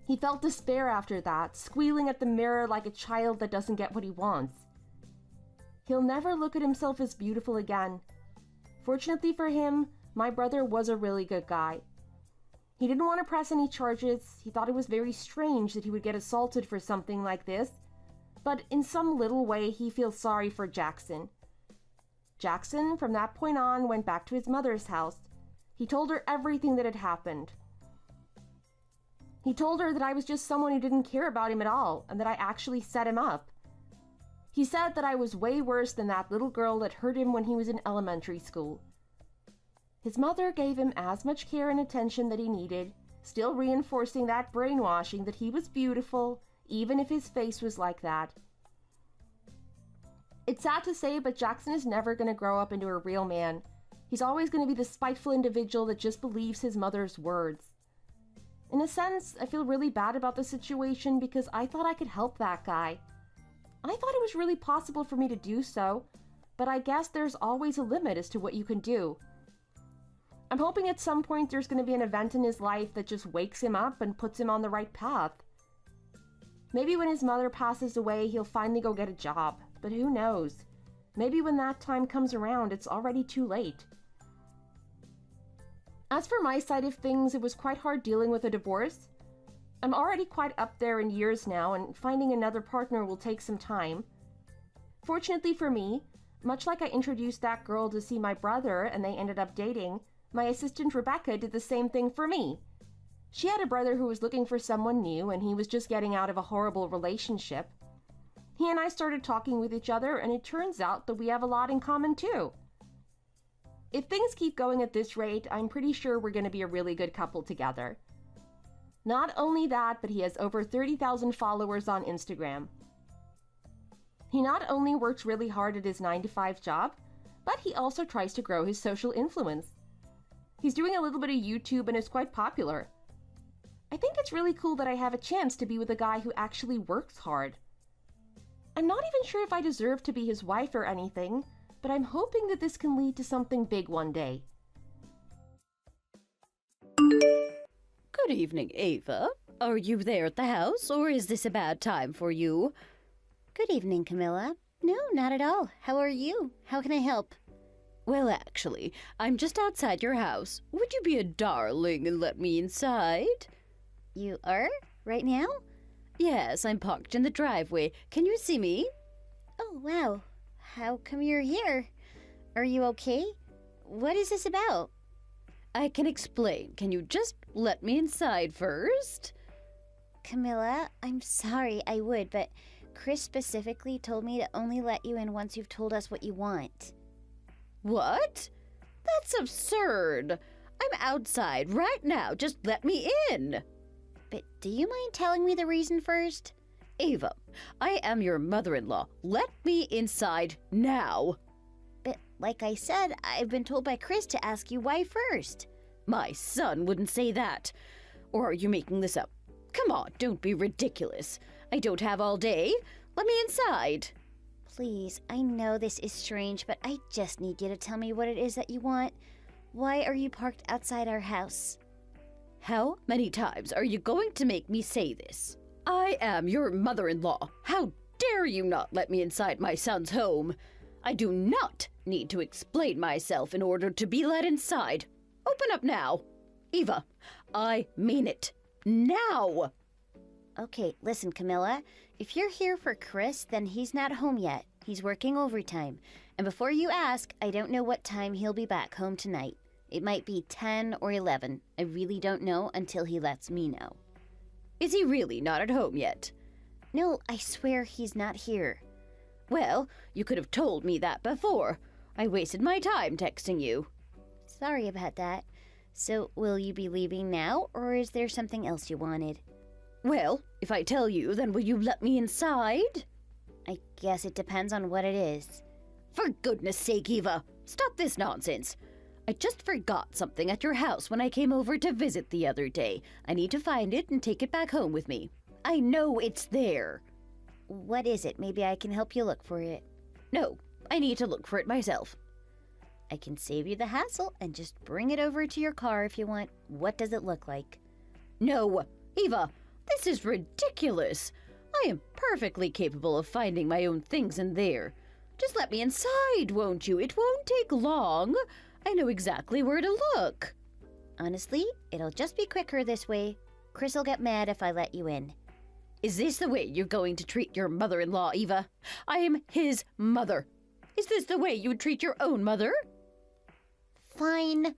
He felt despair after that, squealing at the mirror like a child that doesn't get what he wants. He'll never look at himself as beautiful again. Fortunately for him, my brother was a really good guy. He didn't want to press any charges. He thought it was very strange that he would get assaulted for something like this, but in some little way he feels sorry for Jackson. Jackson, from that point on, went back to his mother's house. He told her everything that had happened. He told her that I was just someone who didn't care about him at all, and that I actually set him up. He said that I was way worse than that little girl that hurt him when he was in elementary school. His mother gave him as much care and attention that he needed, still reinforcing that brainwashing that he was beautiful, even if his face was like that. It's sad to say, but Jackson is never going to grow up into a real man. He's always going to be the spiteful individual that just believes his mother's words. In a sense, I feel really bad about the situation because I thought I could help that guy. I thought it was really possible for me to do so, but I guess there's always a limit as to what you can do. I'm hoping at some point there's going to be an event in his life that just wakes him up and puts him on the right path. Maybe when his mother passes away, he'll finally go get a job, but who knows? Maybe when that time comes around, it's already too late. As for my side of things, it was quite hard dealing with a divorce. I'm already quite up there in years now, and finding another partner will take some time. Fortunately for me, Much like I introduced that girl to see my brother and they ended up dating, my assistant Rebecca did the same thing for me. She had a brother who was looking for someone new and he was just getting out of a horrible relationship. He and I started talking with each other and it turns out that we have a lot in common too. If things keep going at this rate, I'm pretty sure we're going to be a really good couple together. Not only that, but he has over 30,000 followers on Instagram. He not only works really hard at his 9-to-5 job, but he also tries to grow his social influence. He's doing a little bit of YouTube and is quite popular. I think it's really cool that I have a chance to be with a guy who actually works hard. I'm not even sure if I deserve to be his wife or anything, but I'm hoping that this can lead to something big one day. Good evening, Ava. Are you there at the house, or is this a bad time for you? Good evening, Camilla. No, not at all. How are you? How can I help? Well, actually, I'm just outside your house. Would you be a darling and let me inside? You are? Right now? Yes, I'm parked in the driveway. Can you see me? Oh, wow. How come you're here? Are you okay? What is this about? I can explain. Can you just let me inside first? Camilla, I'm sorry, I would, but Chris specifically told me to only let you in once you've told us what you want. What? That's absurd. I'm outside right now. Just let me in. But do you mind telling me the reason first? Ava, I am your mother-in-law. Let me inside now. But like I said, I've been told by Chris to ask you why first. My son wouldn't say that. Or are you making this up? Come on, don't be ridiculous. I don't have all day. Let me inside. Please, I know this is strange, but I just need you to tell me what it is that you want. Why are you parked outside our house? How many times are you going to make me say this? I am your mother-in-law. How dare you not let me inside my son's home? I do not need to explain myself in order to be let inside. Open up now. Eva, I mean it. Now! Okay, listen, Camilla. If you're here for Chris, then he's not home yet. He's working overtime. And before you ask, I don't know what time he'll be back home tonight. It might be 10 or 11. I really don't know until he lets me know. Is he really not at home yet? No, I swear he's not here. Well, you could have told me that before. I wasted my time texting you. Sorry about that. So, will you be leaving now, or is there something else you wanted? Well, if I tell you, then will you let me inside? I guess it depends on what it is. For goodness sake, Eva, stop this nonsense. I just forgot something at your house when I came over to visit the other day. I need to find it and take it back home with me. I know it's there. What is it? Maybe I can help you look for it. No, I need to look for it myself. I can save you the hassle and just bring it over to your car if you want. What does it look like? No, Eva, this is ridiculous. I am perfectly capable of finding my own things in there. Just let me inside, won't you? It won't take long. I know exactly where to look. Honestly, it'll just be quicker this way. Chris will get mad if I let you in. Is this the way you're going to treat your mother-in-law, Eva? I am his mother. Is this the way you would treat your own mother? Fine.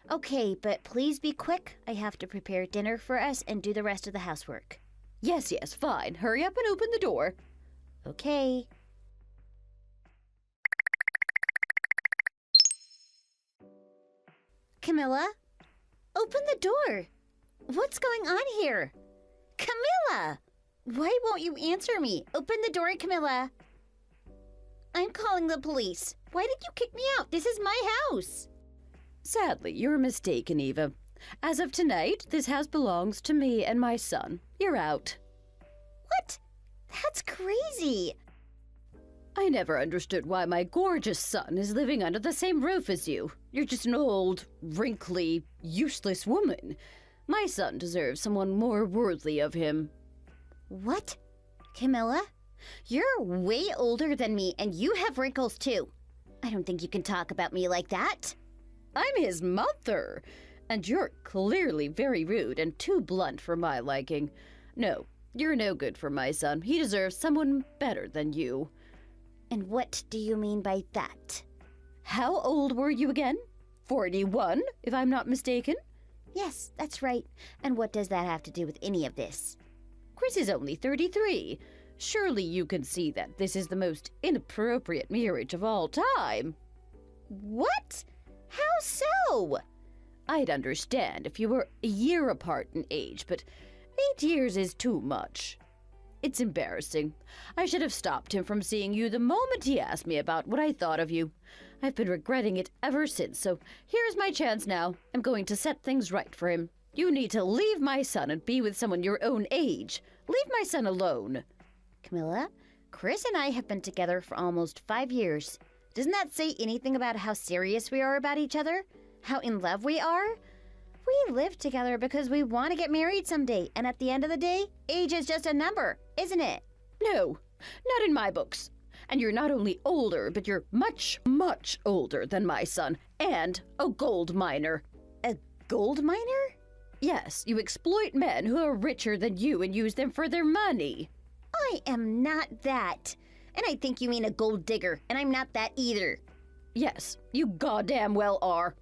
Okay, but please be quick. I have to prepare dinner for us and do the rest of the housework. Yes, fine. Hurry up and open the door. Okay. Camilla? Open the door. What's going on here? Camilla! Why won't you answer me? Open the door, Camilla. I'm calling the police. Why did you kick me out? This is my house. Sadly, you're mistaken, Eva. As of tonight, this house belongs to me and my son. You're out. What? That's crazy. I never understood why my gorgeous son is living under the same roof as you. You're just an old, wrinkly, useless woman. My son deserves someone more worthy of him. What? Camilla? You're way older than me, and you have wrinkles too. I don't think you can talk about me like that. I'm his mother, and you're clearly very rude and too blunt for my liking. No, you're no good for my son. He deserves someone better than you. And what do you mean by that? How old were you again? 41, if I'm not mistaken. Yes, that's right. And what does that have to do with any of this? Chris is only 33. Surely you can see that this is the most inappropriate marriage of all time. What? How so? I'd understand if you were a year apart in age, but 8 years is too much. It's embarrassing. I should have stopped him from seeing you the moment he asked me about what I thought of you. I've been regretting it ever since, so here's my chance now. I'm going to set things right for him. You need to leave my son and be with someone your own age. Leave my son alone. Camilla, Chris and I have been together for almost 5 years. Doesn't that say anything about how serious we are about each other? How in love we are? We live together because we want to get married someday, and at the end of the day, age is just a number, isn't it? No, not in my books. And you're not only older, but you're much, much older than my son, and a gold miner. A gold miner? Yes, you exploit men who are richer than you and use them for their money. I am not that. And I think you mean a gold digger, and I'm not that either. Yes, you goddamn well are.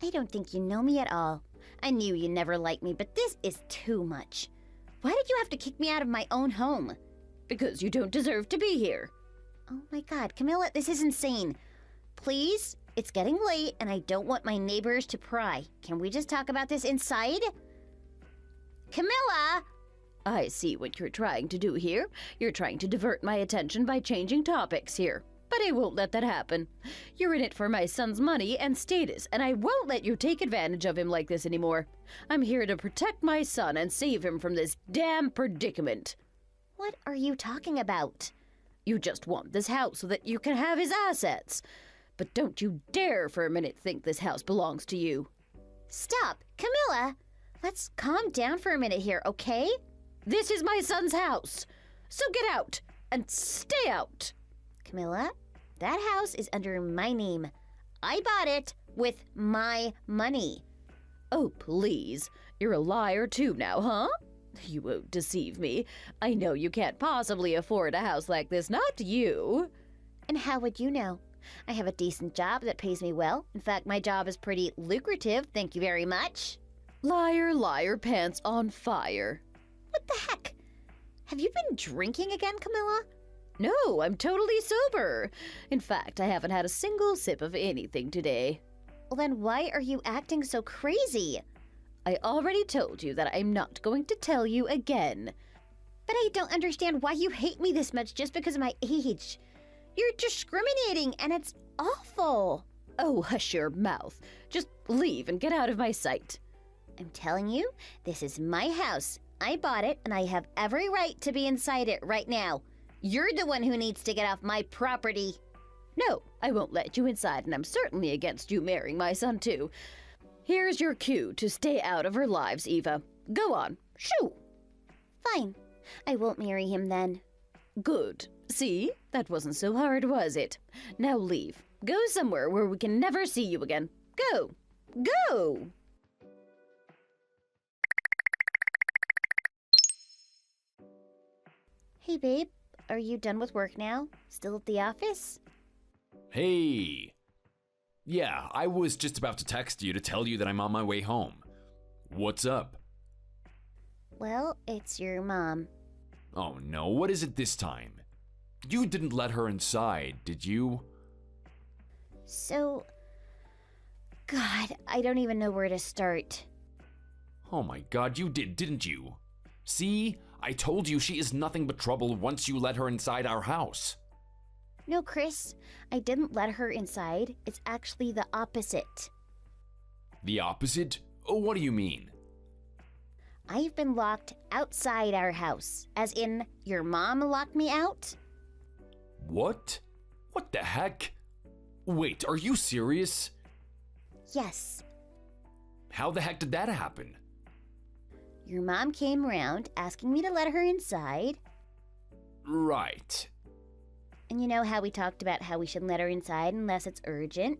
I don't think you know me at all. I knew you never liked me, but this is too much. Why did you have to kick me out of my own home? Because you don't deserve to be here. Oh my God, Camilla, this is insane. Please, it's getting late and I don't want my neighbors to pry. Can we just talk about this inside? Camilla! I see what you're trying to do here. You're trying to divert my attention by changing topics here. But I won't let that happen. You're in it for my son's money and status, and I won't let you take advantage of him like this anymore. I'm here to protect my son and save him from this damn predicament. What are you talking about? You just want this house so that you can have his assets. But don't you dare for a minute think this house belongs to you. Stop! Camilla! Let's calm down for a minute here, okay? This is my son's house. So get out and stay out. Camilla, that house is under my name. I bought it with my money. Oh, please. You're a liar too now, huh? You won't deceive me. I know you can't possibly afford a house like this, not you. And how would you know? I have a decent job that pays me well. In fact, my job is pretty lucrative, thank you very much. Liar, liar, pants on fire. What the heck? Have you been drinking again, Camilla? No, I'm totally sober. In fact, I haven't had a single sip of anything today. Well, then why are you acting so crazy? I already told you that I'm not going to tell you again. But I don't understand why you hate me this much just because of my age. You're discriminating, and it's awful. Oh, hush your mouth. Just leave and get out of my sight. I'm telling you, this is my house. I bought it, and I have every right to be inside it right now. You're the one who needs to get off my property. No, I won't let you inside, and I'm certainly against you marrying my son, too. Here's your cue to stay out of our lives, Eva. Go on. Shoo! Fine. I won't marry him then. Good. See? That wasn't so hard, was it? Now leave. Go somewhere where we can never see you again. Go! Go! Hey, babe. Are you done with work now? Still at the office? Hey. Yeah, I was just about to text you to tell you that I'm on my way home. What's up? Well, it's your mom. Oh no, what is it this time? You didn't let her inside, did you? So... God, I don't even know where to start. Oh my god, you did, didn't you? See? I told you she is nothing but trouble once you let her inside our house. No, Chris, I didn't let her inside. It's actually the opposite. The opposite? Oh, what do you mean? I've been locked outside our house, as in your mom locked me out. What? What the heck? Wait, are you serious? Yes. How the heck did that happen? Your mom came around asking me to let her inside. Right. And you know how we talked about how we shouldn't let her inside unless it's urgent?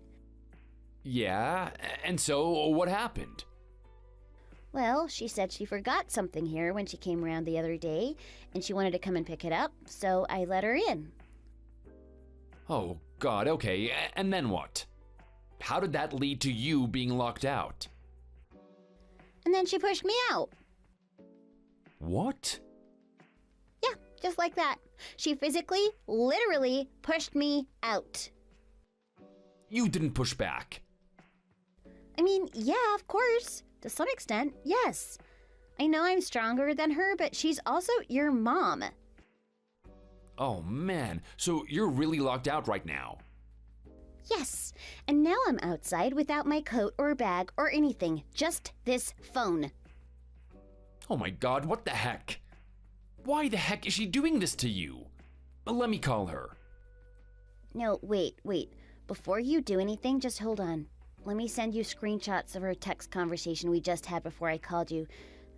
Yeah, and so what happened? Well, she said she forgot something here when she came around the other day, and she wanted to come and pick it up, so I let her in. Oh God, okay, and then what? How did that lead to you being locked out? And then she pushed me out. What? Yeah, just like that. She physically, literally pushed me out. You didn't push back. I mean, yeah, of course. To some extent, yes. I know I'm stronger than her, but she's also your mom. Oh man, so you're really locked out right now. Yes, and now I'm outside without my coat or bag or anything, just this phone. Oh my God, what the heck? Why the heck is she doing this to you? Let me call her. No, wait. Before you do anything, just hold on. Let me send you screenshots of her text conversation we just had before I called you.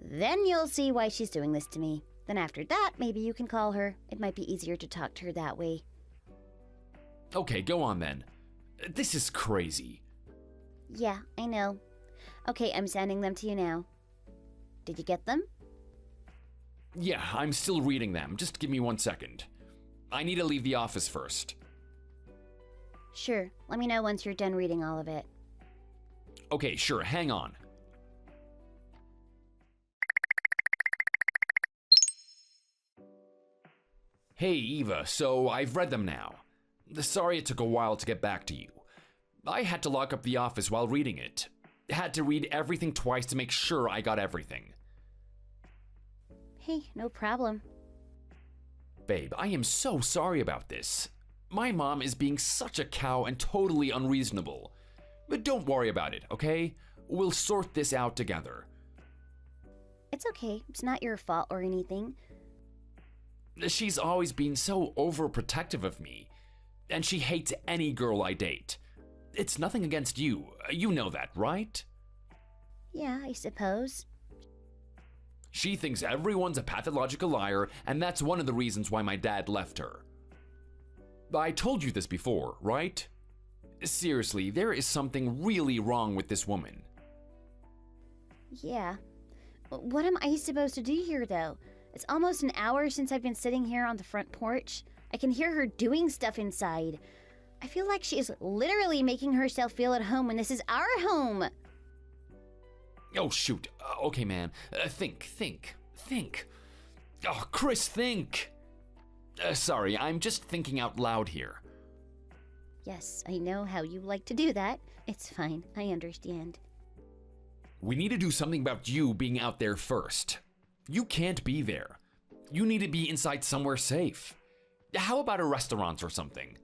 Then you'll see why she's doing this to me. Then after that, maybe you can call her. It might be easier to talk to her that way. Okay, go on then. This is crazy. Yeah, I know. Okay, I'm sending them to you now. Did you get them? Yeah, I'm still reading them. Just give me 1 second. I need to leave the office first. Sure. Let me know once you're done reading all of it. Okay, sure, hang on. Hey, Eva, so I've read them now. Sorry it took a while to get back to you. I had to lock up the office while reading it. Had to read everything twice to make sure I got everything. Hey, no problem. Babe, I am so sorry about this. My mom is being such a cow and totally unreasonable. But don't worry about it, okay? We'll sort this out together. It's okay. It's not your fault or anything. She's always been so overprotective of me. And she hates any girl I date. It's nothing against you. You know that, right? Yeah, I suppose. She thinks everyone's a pathological liar, and that's one of the reasons why my dad left her. I told you this before, right? Seriously, there is something really wrong with this woman. Yeah. What am I supposed to do here, though? It's almost an hour since I've been sitting here on the front porch. I can hear her doing stuff inside. I feel like she is literally making herself feel at home when this is our home. Oh, shoot. Okay, man. Think. Oh, Chris, think. Sorry, I'm just thinking out loud here. Yes, I know how you like to do that. It's fine. I understand. We need to do something about you being out there first. You can't be there. You need to be inside somewhere safe. How about a restaurant or something?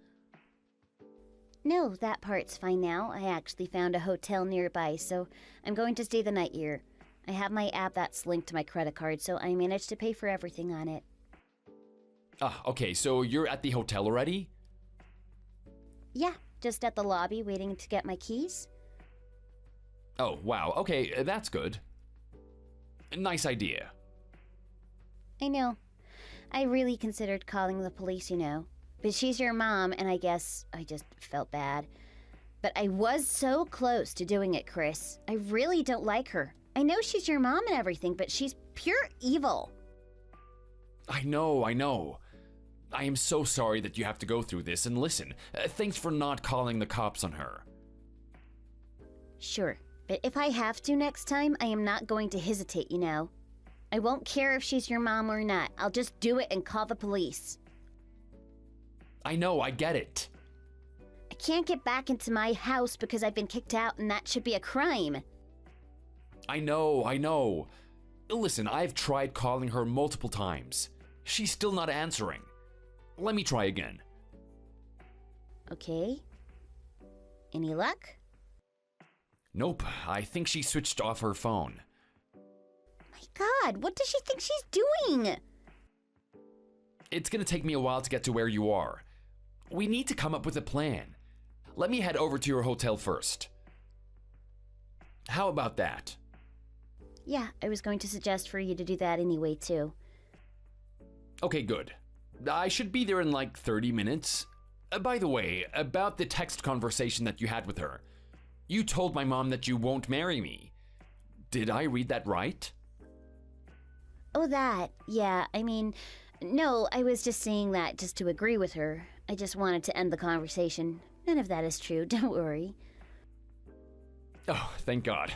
No, that part's fine now. I actually found a hotel nearby, so I'm going to stay the night here. I have my app that's linked to my credit card, so I managed to pay for everything on it. Ah, okay, so you're at the hotel already? Yeah, just at the lobby waiting to get my keys. Oh, wow, okay, that's good. Nice idea. I know. I really considered calling the police, you know. But she's your mom, and I guess I just felt bad. But I was so close to doing it, Chris. I really don't like her. I know she's your mom and everything, but she's pure evil. I know. I am so sorry that you have to go through this, and listen, thanks for not calling the cops on her. Sure, but if I have to next time, I am not going to hesitate, you know. I won't care if she's your mom or not. I'll just do it and call the police. I know, I get it. I can't get back into my house because I've been kicked out, and that should be a crime. I know. Listen, I've tried calling her multiple times. She's still not answering. Let me try again. Okay. Any luck? Nope, I think she switched off her phone. My God, what does she think she's doing? It's gonna take me a while to get to where you are. We need to come up with a plan. Let me head over to your hotel first. How about that? Yeah, I was going to suggest for you to do that anyway, too. Okay, good. I should be there in like 30 minutes. By the way, about the text conversation that you had with her. You told my mom that you won't marry me. Did I read that right? Oh, that. Yeah, I mean, no, I was just saying that just to agree with her. I just wanted to end the conversation. None of that is true, don't worry. Oh, thank God.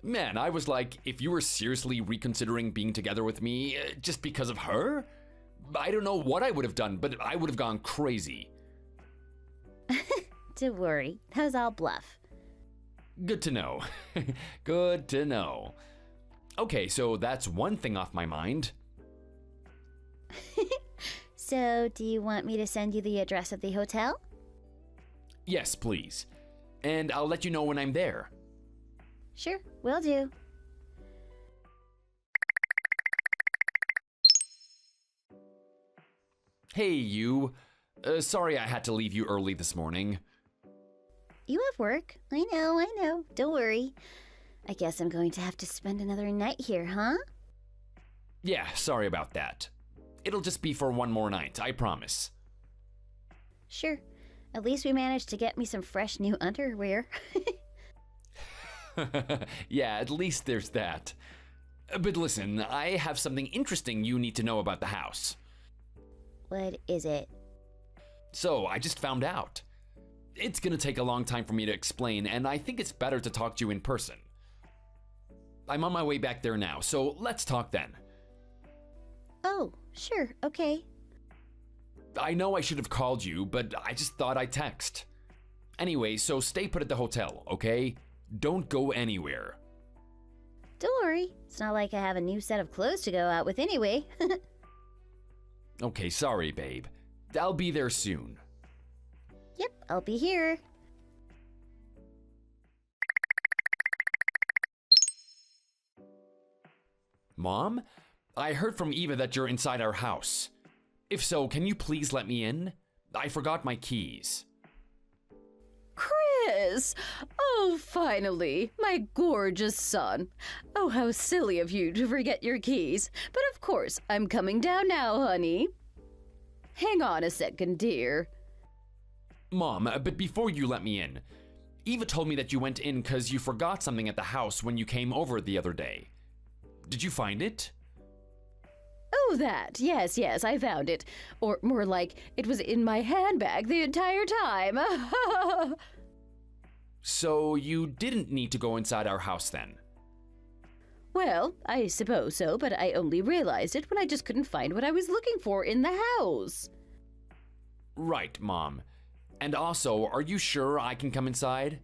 Man, I was like, if you were seriously reconsidering being together with me just because of her, I don't know what I would have done, but I would have gone crazy. Don't worry, that was all bluff. Good to know. Good to know. Okay, so that's one thing off my mind. So, do you want me to send you the address of the hotel? Yes, please. And I'll let you know when I'm there. Sure, will do. Hey, you. Sorry I had to leave you early this morning. You have work. I know. Don't worry. I guess I'm going to have to spend another night here, huh? Yeah, sorry about that. It'll just be for one more night, I promise. Sure. At least we managed to get me some fresh new underwear. Yeah, at least there's that. But listen, I have something interesting you need to know about the house. What is it? So, I just found out. It's gonna take a long time for me to explain, and I think it's better to talk to you in person. I'm on my way back there now, so let's talk then. Oh, sure, okay. I know I should have called you, but I just thought I'd text. Anyway, so stay put at the hotel, okay? Don't go anywhere. Don't worry. It's not like I have a new set of clothes to go out with anyway. Okay, sorry, babe. I'll be there soon. Yep, I'll be here. Mom? I heard from Eva that you're inside our house. If so, can you please let me in? I forgot my keys. Chris! Oh, finally, my gorgeous son. Oh, how silly of you to forget your keys. But of course, I'm coming down now, honey. Hang on a second, dear. Mom, but before you let me in, Eva told me that you went in because you forgot something at the house when you came over the other day. Did you find it? Oh, that. Yes, I found it. Or more like, it was in my handbag the entire time. So you didn't need to go inside our house then? Well, I suppose so, but I only realized it when I just couldn't find what I was looking for in the house. Right, Mom. And also, are you sure I can come inside?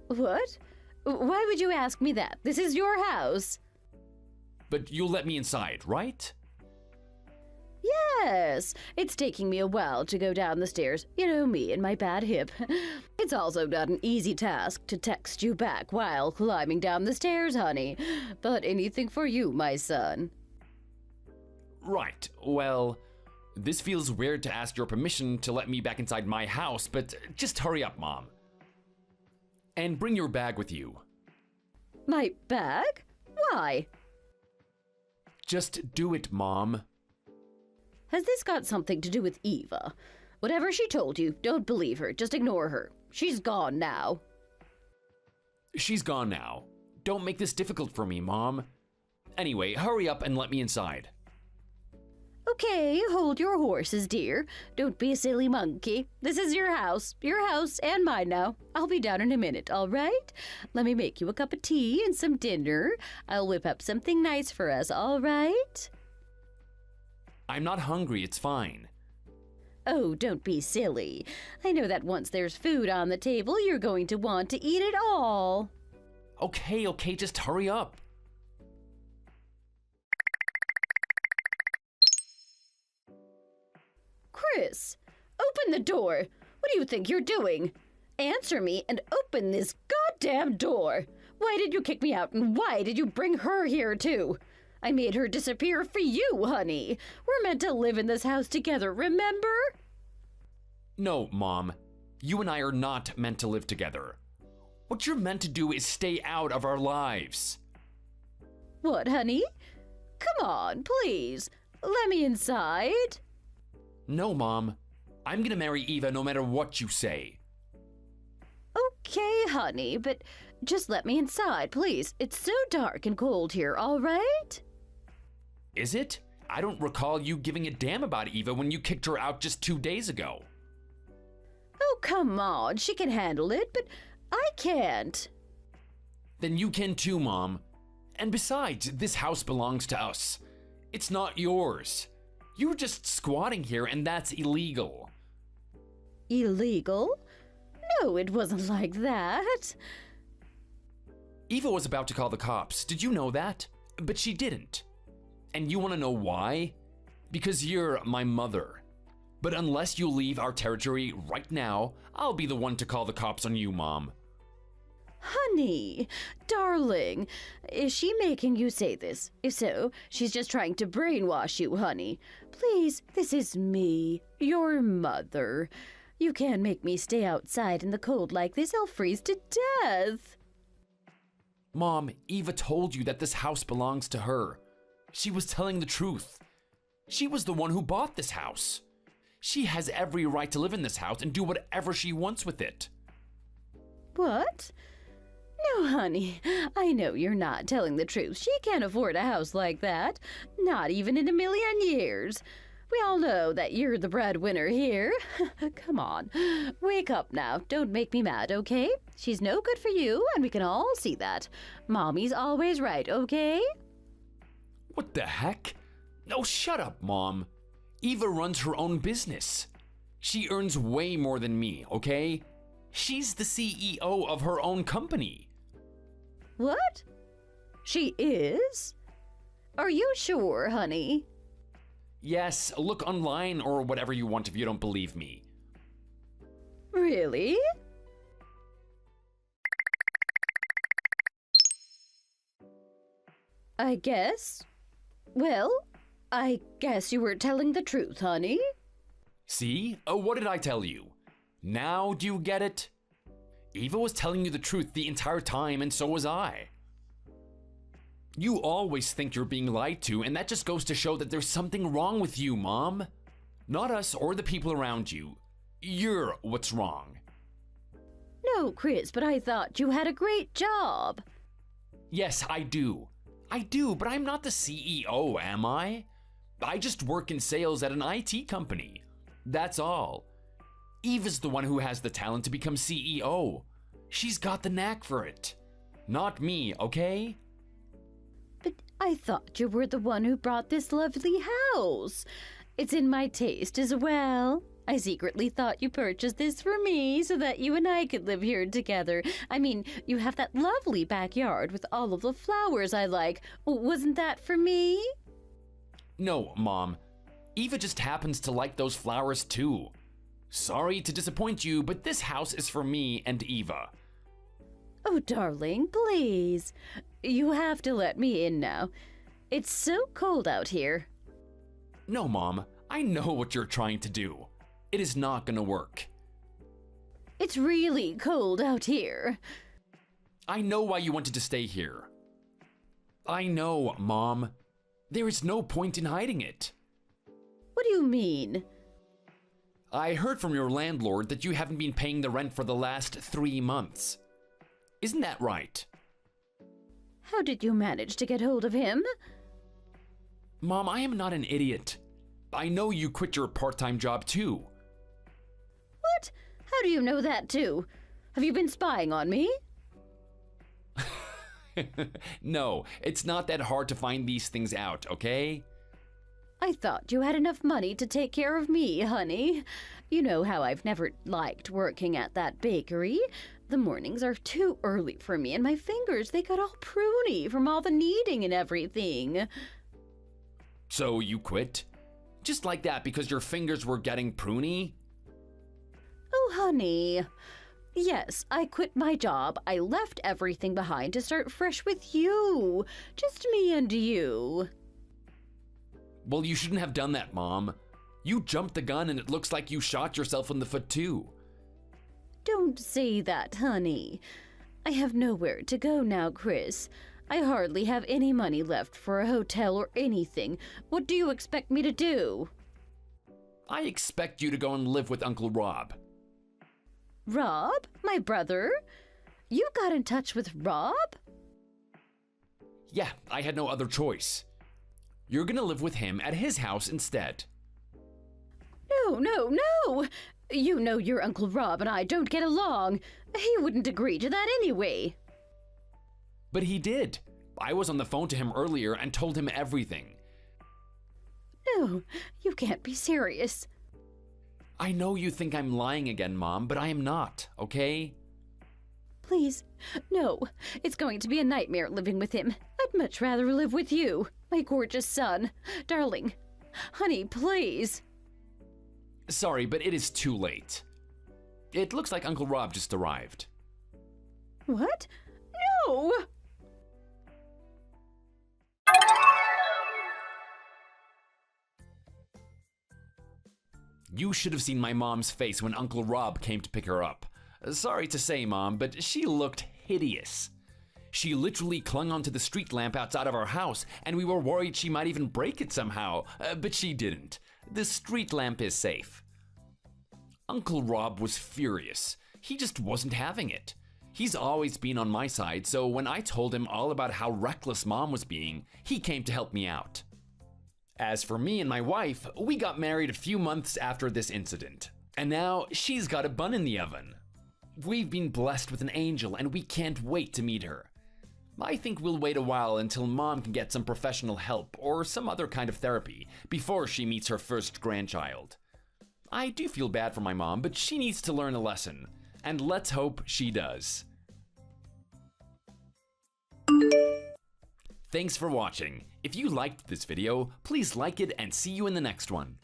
What? Why would you ask me that? This is your house. But you'll let me inside, right? Yes, it's taking me a while to go down the stairs. You know me and my bad hip. It's also not an easy task to text you back while climbing down the stairs, honey. But anything for you, my son. Right, well, this feels weird to ask your permission to let me back inside my house, but just hurry up, Mom. And bring your bag with you. My bag? Why? Just do it, Mom. Has this got something to do with Eva? Whatever she told you, don't believe her. Just ignore her. She's gone now. She's gone now. Don't make this difficult for me, Mom. Anyway, hurry up and let me inside. Okay, hold your horses, dear. Don't be a silly monkey. This is your house and mine now. I'll be down in a minute, all right? Let me make you a cup of tea and some dinner. I'll whip up something nice for us, all right? I'm not hungry, it's fine. Oh, don't be silly. I know that once there's food on the table, you're going to want to eat it all. Okay, just hurry up. Chris, open the door. What do you think you're doing? Answer me and open this goddamn door. Why did you kick me out and why did you bring her here too? I made her disappear for you, honey. We're meant to live in this house together, remember? No, Mom. You and I are not meant to live together. What you're meant to do is stay out of our lives. What, honey? Come on, please. Let me inside. No, Mom. I'm gonna marry Eva no matter what you say. Okay, honey, but just let me inside, please. It's so dark and cold here, all right? Is it? I don't recall you giving a damn about Eva when you kicked her out just 2 days ago. Oh, come on. She can handle it, but I can't. Then you can too, Mom. And besides, this house belongs to us. It's not yours. You were just squatting here, and that's illegal. Illegal? No, it wasn't like that. Eva was about to call the cops. Did you know that? But she didn't. And you want to know why? Because you're my mother. But unless you leave our territory right now, I'll be the one to call the cops on you, Mom. Honey, darling, is she making you say this? If so, she's just trying to brainwash you, honey. Please, this is me, your mother. You can't make me stay outside in the cold like this. I'll freeze to death. Mom, Eva told you that this house belongs to her. She was telling the truth. She was the one who bought this house. She has every right to live in this house and do whatever she wants with it. What? No, honey, I know you're not telling the truth. She can't afford a house like that, not even in a million years. We all know that you're the breadwinner here. Come on, wake up now. Don't make me mad, okay? She's no good for you, and we can all see that. Mommy's always right, okay? What the heck? No, shut up, Mom. Eva runs her own business. She earns way more than me, okay? She's the CEO of her own company. What? She is? Are you sure, honey? Yes, look online or whatever you want if you don't believe me. Really? I guess. Well, I guess you were telling the truth, honey. See? What did I tell you? Now do you get it? Eva was telling you the truth the entire time, and so was I. You always think you're being lied to, and that just goes to show that there's something wrong with you, Mom. Not us or the people around you. You're what's wrong. No, Chris, but I thought you had a great job. Yes, I do. I do, but I'm not the CEO, am I? I just work in sales at an IT company. That's all. Eva's the one who has the talent to become CEO. She's got the knack for it. Not me, okay? But I thought you were the one who brought this lovely house. It's in my taste as well. I secretly thought you purchased this for me so that you and I could live here together. I mean, you have that lovely backyard with all of the flowers I like. Wasn't that for me? No, Mom. Eva just happens to like those flowers too. Sorry to disappoint you, but this house is for me and Eva. Oh, darling, please. You have to let me in now. It's so cold out here. No, Mom. I know what you're trying to do. It is not gonna work. It's really cold out here. I know why you wanted to stay here. I know, Mom. There is no point in hiding it. What do you mean? I heard from your landlord that you haven't been paying the rent for the last 3 months. Isn't that right? How did you manage to get hold of him? Mom, I am not an idiot. I know you quit your part-time job too. What? How do you know that too? Have you been spying on me? No, it's not that hard to find these things out, okay? I thought you had enough money to take care of me, honey. You know how I've never liked working at that bakery. The mornings are too early for me, and my fingers, they got all pruny from all the kneading and everything. So you quit? Just like that because your fingers were getting pruny? Oh, honey. Yes, I quit my job. I left everything behind to start fresh with you. Just me and you. Well, you shouldn't have done that, Mom. You jumped the gun and it looks like you shot yourself in the foot too. Don't say that, honey. I have nowhere to go now, Chris. I hardly have any money left for a hotel or anything. What do you expect me to do? I expect you to go and live with Uncle Rob. Rob? My brother? You got in touch with Rob? Yeah, I had no other choice. You're gonna live with him at his house instead. No, no, no! You know your Uncle Rob and I don't get along. He wouldn't agree to that anyway. But he did. I was on the phone to him earlier and told him everything. No, you can't be serious. I know you think I'm lying again, Mom, but I am not, okay? Please, no. It's going to be a nightmare living with him. I'd much rather live with you, my gorgeous son. Darling, honey, please. Sorry, but it is too late. It looks like Uncle Rob just arrived. What? No! You should have seen my mom's face when Uncle Rob came to pick her up. Sorry to say, Mom, but she looked hideous. She literally clung onto the street lamp outside of our house, and we were worried she might even break it somehow, but she didn't. The street lamp is safe. Uncle Rob was furious. He just wasn't having it. He's always been on my side, so when I told him all about how reckless Mom was being, he came to help me out. As for me and my wife, we got married a few months after this incident, and now she's got a bun in the oven. We've been blessed with an angel, and we can't wait to meet her. I think we'll wait a while until Mom can get some professional help or some other kind of therapy before she meets her first grandchild. I do feel bad for my mom, but she needs to learn a lesson, and let's hope she does. Thanks for watching. If you liked this video, please like it and see you in the next one.